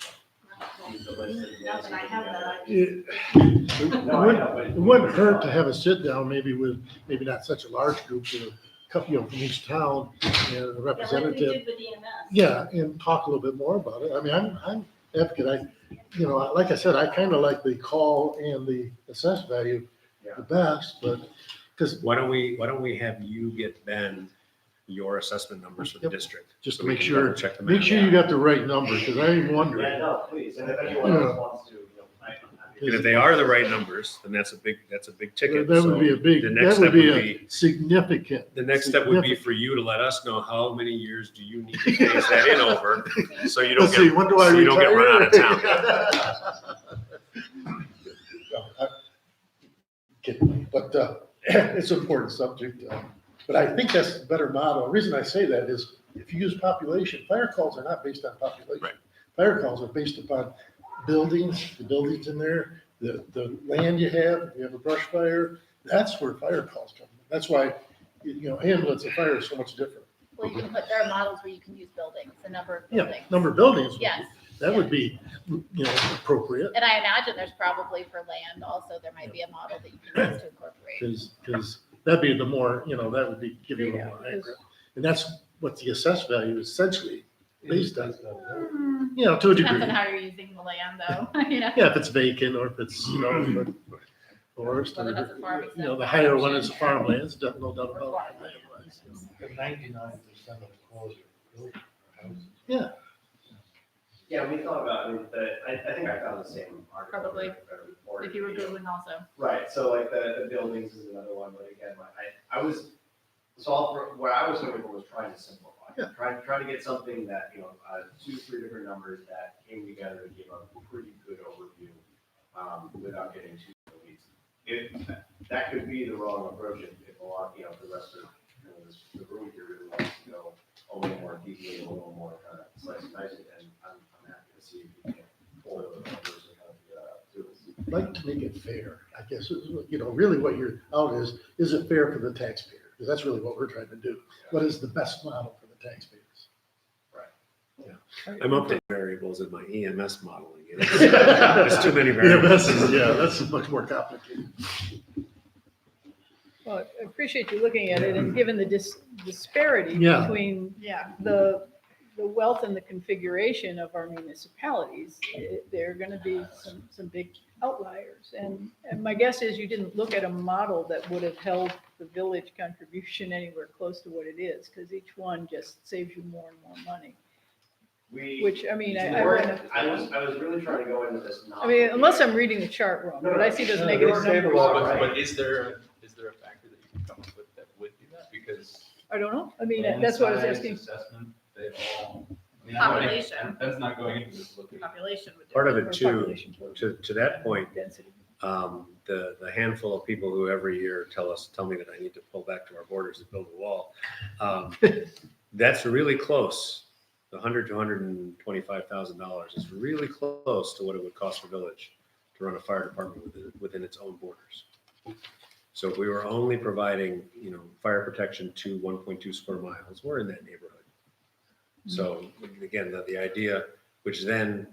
Use the list that you Now guys that I put have together. that, it wouldn't hurt to have a sit down, maybe with, maybe not such a large group, but a couple, you know, from each town and a yeah, like we representative. did with EMS. Yeah, and talk a little bit more about it. I mean, I'm advocate. You know, like I said, I kind of like the call and the assessed value the best, but, because Why don't we have you get Ben your assessment numbers for the Yep. district? just So to we make can sure, double check them make out. sure you got the right number, because I'm wondering. Yeah, no, please, and if anyone else wants to, you know, I'm happy. And if they are the right numbers, then that's a big ticket. That would be a So big, the next that would step be would a significant. The next step would be for you to let us know how many years do you need to phase that in over, so you don't Let's see, get, when do I so you don't get run out of town. town. Kidding, but it's an important subject. But I think that's a better model. The reason I say that is if you use population, fire calls are not based on population. Right. Fire calls are based upon buildings, the buildings in there, the land you have, if you have a brush fire, that's where fire calls come. That's why, you know, ambulance and fire is so much different. Well, you can put, there are models where you can use buildings, the number of Yeah, buildings. number of buildings. Yes. That would be, you know, appropriate. And I imagine there's probably for land also, there might be a model that you can use to incorporate. Because that'd be the more, you know, that would be, give you a little more accurate. And that's what the assessed value is essentially based on, you know, to a Depends degree. on how you're using the land though, you know? Yeah, if it's vacant or if it's, you know, forest, Whether that's a farm or, you know, the exempt higher one option. is farmlands, no doubt about it. 99% of the calls are buildings or houses. Yeah, Yeah, we thought about, I mean, I think I found the same article. Probably, report. If you were Googling also. Right, so like the buildings is another one, but again, I was, what I was looking for was trying to simplify. Yeah. Trying to get something that, you know, 2-3 different numbers that came together to give a pretty good overview, without getting too in the weeds. That could be the wrong approach if a lot, you know, the rest of, you know, the room here really wants to go a little more deeply, a little more kind of slice and dice it, and I'm happy to see if we can pull those numbers and kind of do it. like to make it fair, I guess, you know, really what you're out is it fair for the taxpayer? Because that's really what we're trying to do. What is the best model for the taxpayers? I'm updating variables in my EMS modeling. There's too many variables. Yeah, that's much more complicated. Well, I appreciate you looking at it and given the disparity Yeah. between Yeah. the the wealth and the configuration of our municipalities, there are gonna be some big outliers. And my guess is you didn't look at a model that would have held the village contribution anywhere close to what it is, because each one just saves you more and more money. Which, I mean, I was really trying to go into this. I mean, unless I'm reading the chart wrong, but I see those No, negative they save a lot, numbers. But is there a factor that you can come up with that would do that? Because. I don't know. I mean, that's what I was Land asking. size, Assessment, they all. I mean, I don't think- Population. That's not going into this looking. Population would do Part of Or it too, population growth, to that point, density. the handful of people who every year tell me that I need to pull back to our borders and build a wall, that's really close. The $100,000 to $125,000 is really close to what it would cost for village to run a fire department within its own borders. So if we were only providing, fire protection to 1.2 square miles, we're in that neighborhood. So again, the idea, which then,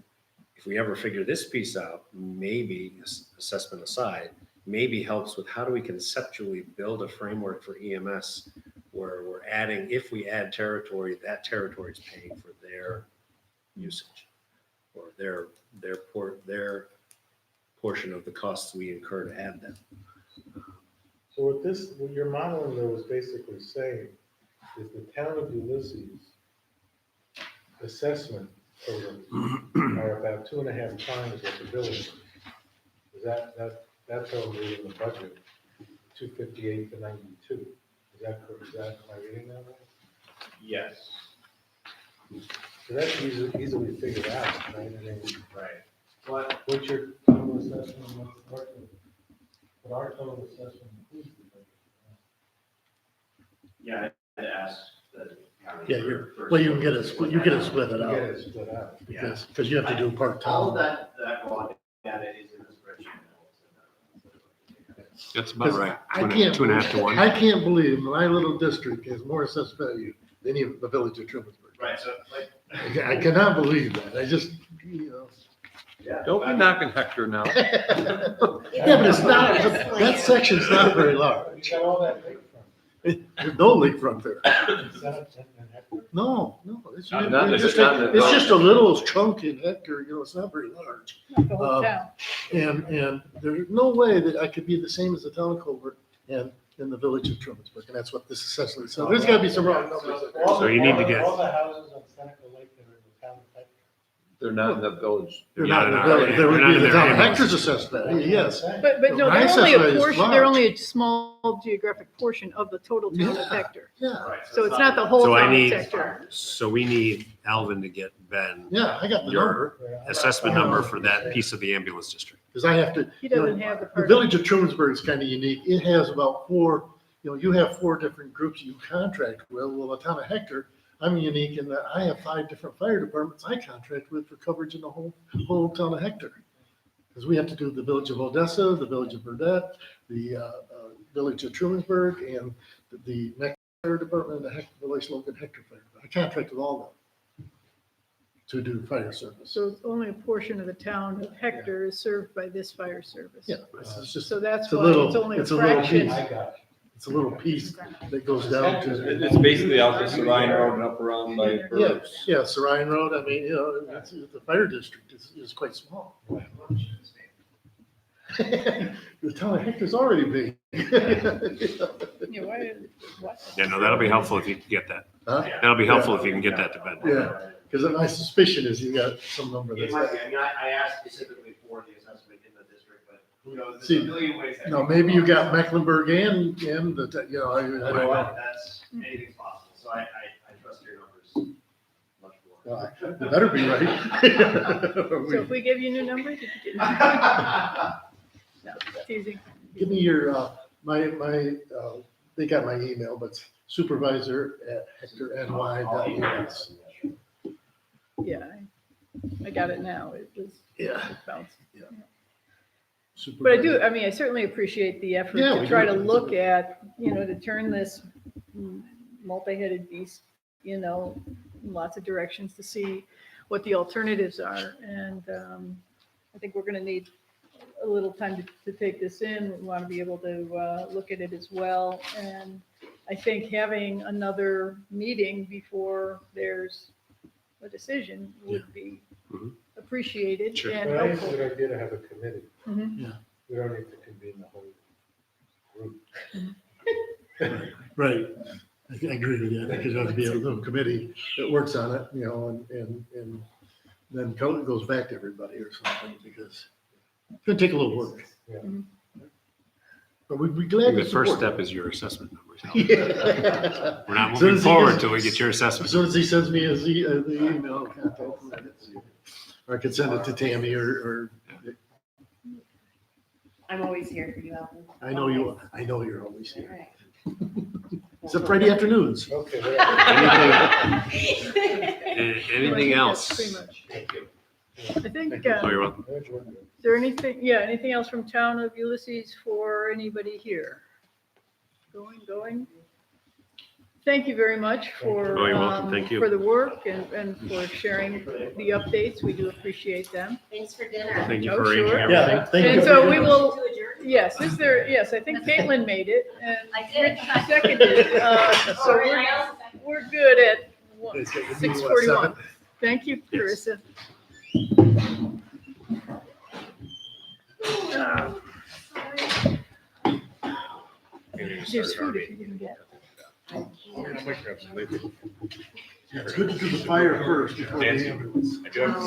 if we ever figure this piece out, maybe assessment aside, maybe helps with how do we conceptually build a framework for EMS where we're adding, if we add territory, that territory is paying for their usage or their portion of the costs we incur to add them. So what your modeling though is basically saying is the town of Ulysses assessment totals are about 2.5 times what the village is. That's totally in the budget, 258 to 92. Is that correct? Am I reading that right? Yes. So that's easily figured out, right? I mean, Right. What, what's your total assessment? What our total assessment includes the budget? yeah, I had asked the county. Yeah, for- well, you get it split it You out, get it split out. Yeah. because you have to do part All of time. that raw data is in the spreadsheet. That's about right. I can't, 2.5 to 1. I can't believe my little district has more assessed value than even the village of Trumansburg. Right, so like. I cannot believe that. I just, Yeah. Don't be knocking Hector now. Yeah, but it's not, that section's not very large. You got all that big from. There's no lakefront there. Is that in Hector? No, it's Not- just not in the it's just a little chunk in Hector, it's not very large. Not the whole town. And there's no way that I could be the same as the town of Colbert and in the village of Trumansburg, and that's what this assessment, so there's gotta be some wrong numbers. So you need to get- All the houses on Seneca Lake that are in the town of Hector. They're not in the village. They're not in the village, there would be the town of Hector's assessed value, yes. But no, My they're only assessment a is portion, they're large. only a small geographic portion of the total town of Yeah. Hector. Yeah, Right, So it's not the whole So I town of need- Hector. So we need Alvin to get Ben yeah, I got the Your- number, assessment number for that piece of the ambulance district. because I have to, He doesn't have the the part. village of Trumansburg is kind of unique, it has about four, you have 4 different groups you contract with, well, the town of Hector, I'm unique in that I have 5 different fire departments I contract with for coverage in the whole town of Hector. Because we have to do the village of Odessa, the village of Burdette, the village of Trumansburg, and the next fire department, the village Logan Hector Fire. I contract with all of them to do fire service. So only a portion of the town of Hector is served by this fire service. Yeah, it's just, So that's it's a why little- it's only a it's a little fraction. piece. I got it's a little piece that goes down to. It's basically out the Savine Road and up around by Yeah, Burris. yeah, Sarian Road, I mean, the fire district is quite small. The town of Hector's already big. Yeah, what? Yeah, no, that'll be helpful if you can get that. Huh? That'll be helpful if you can get that to Ben. Yeah, because my suspicion is you got some number It that's. might be, I mean, I asked specifically for the assessment in the district, but who knows, there's See, a million ways. that No, can maybe go. you got Mecklenburg and the, I You don't know know. what, that's, anything's possible, so I trust your numbers much more. Well, it better be right. So if we give you new numbers, you can get. No, teasing. Give me your, they got my email, but supervisor@hectorny.us. Yeah, I got it now. It was, Yeah. it bounced. Yeah. But I mean, I certainly appreciate the effort Yeah, to we try do. to look at, to turn this multi-headed beast, lots of directions to see what the alternatives are. And I think we're going to need a little time to take this in. We want to be able to look at it as well. And I think having another meeting before there's a decision would be Mhm. appreciated Sure. and But I think it's a helpful. good idea to have a committee. Mhm. We don't need to convene the whole group. Right. I agree with you. I think there ought to be a little committee that works on it, you know, and then goes back to everybody or something, because it's gonna take a little work. Yeah. But we'd be I glad think to the first support step is your assessment numbers. Yeah. We're not As soon moving as he forward gets- until we get your As assessment. soon as he sends me the email, contact me. Or I could send it to Tammy or, I'm always here for you, Alvin. I know you're always All here. right. Except Friday afternoons. Okay. Anything else? Pretty much. Thank you. I think, Oh, you're welcome. is there anything, yeah, anything else from town of Ulysses for anybody here? Going? Thank you very much for, Oh, you're welcome. Thank you. for the work and for sharing the updates. We do appreciate them. Thanks for dinner. Thank you Oh, for arranging sure. everything. Yeah, thank you. And so we Motion will, to adjourn? yes, I think Caitlin made it and I did. Rich seconded. So we're good at It's got to be, what, 6:41. 7? Thank you, Yes. Carissa. There's food if you can get. It's good to do the fire first before the ambulance. I do have to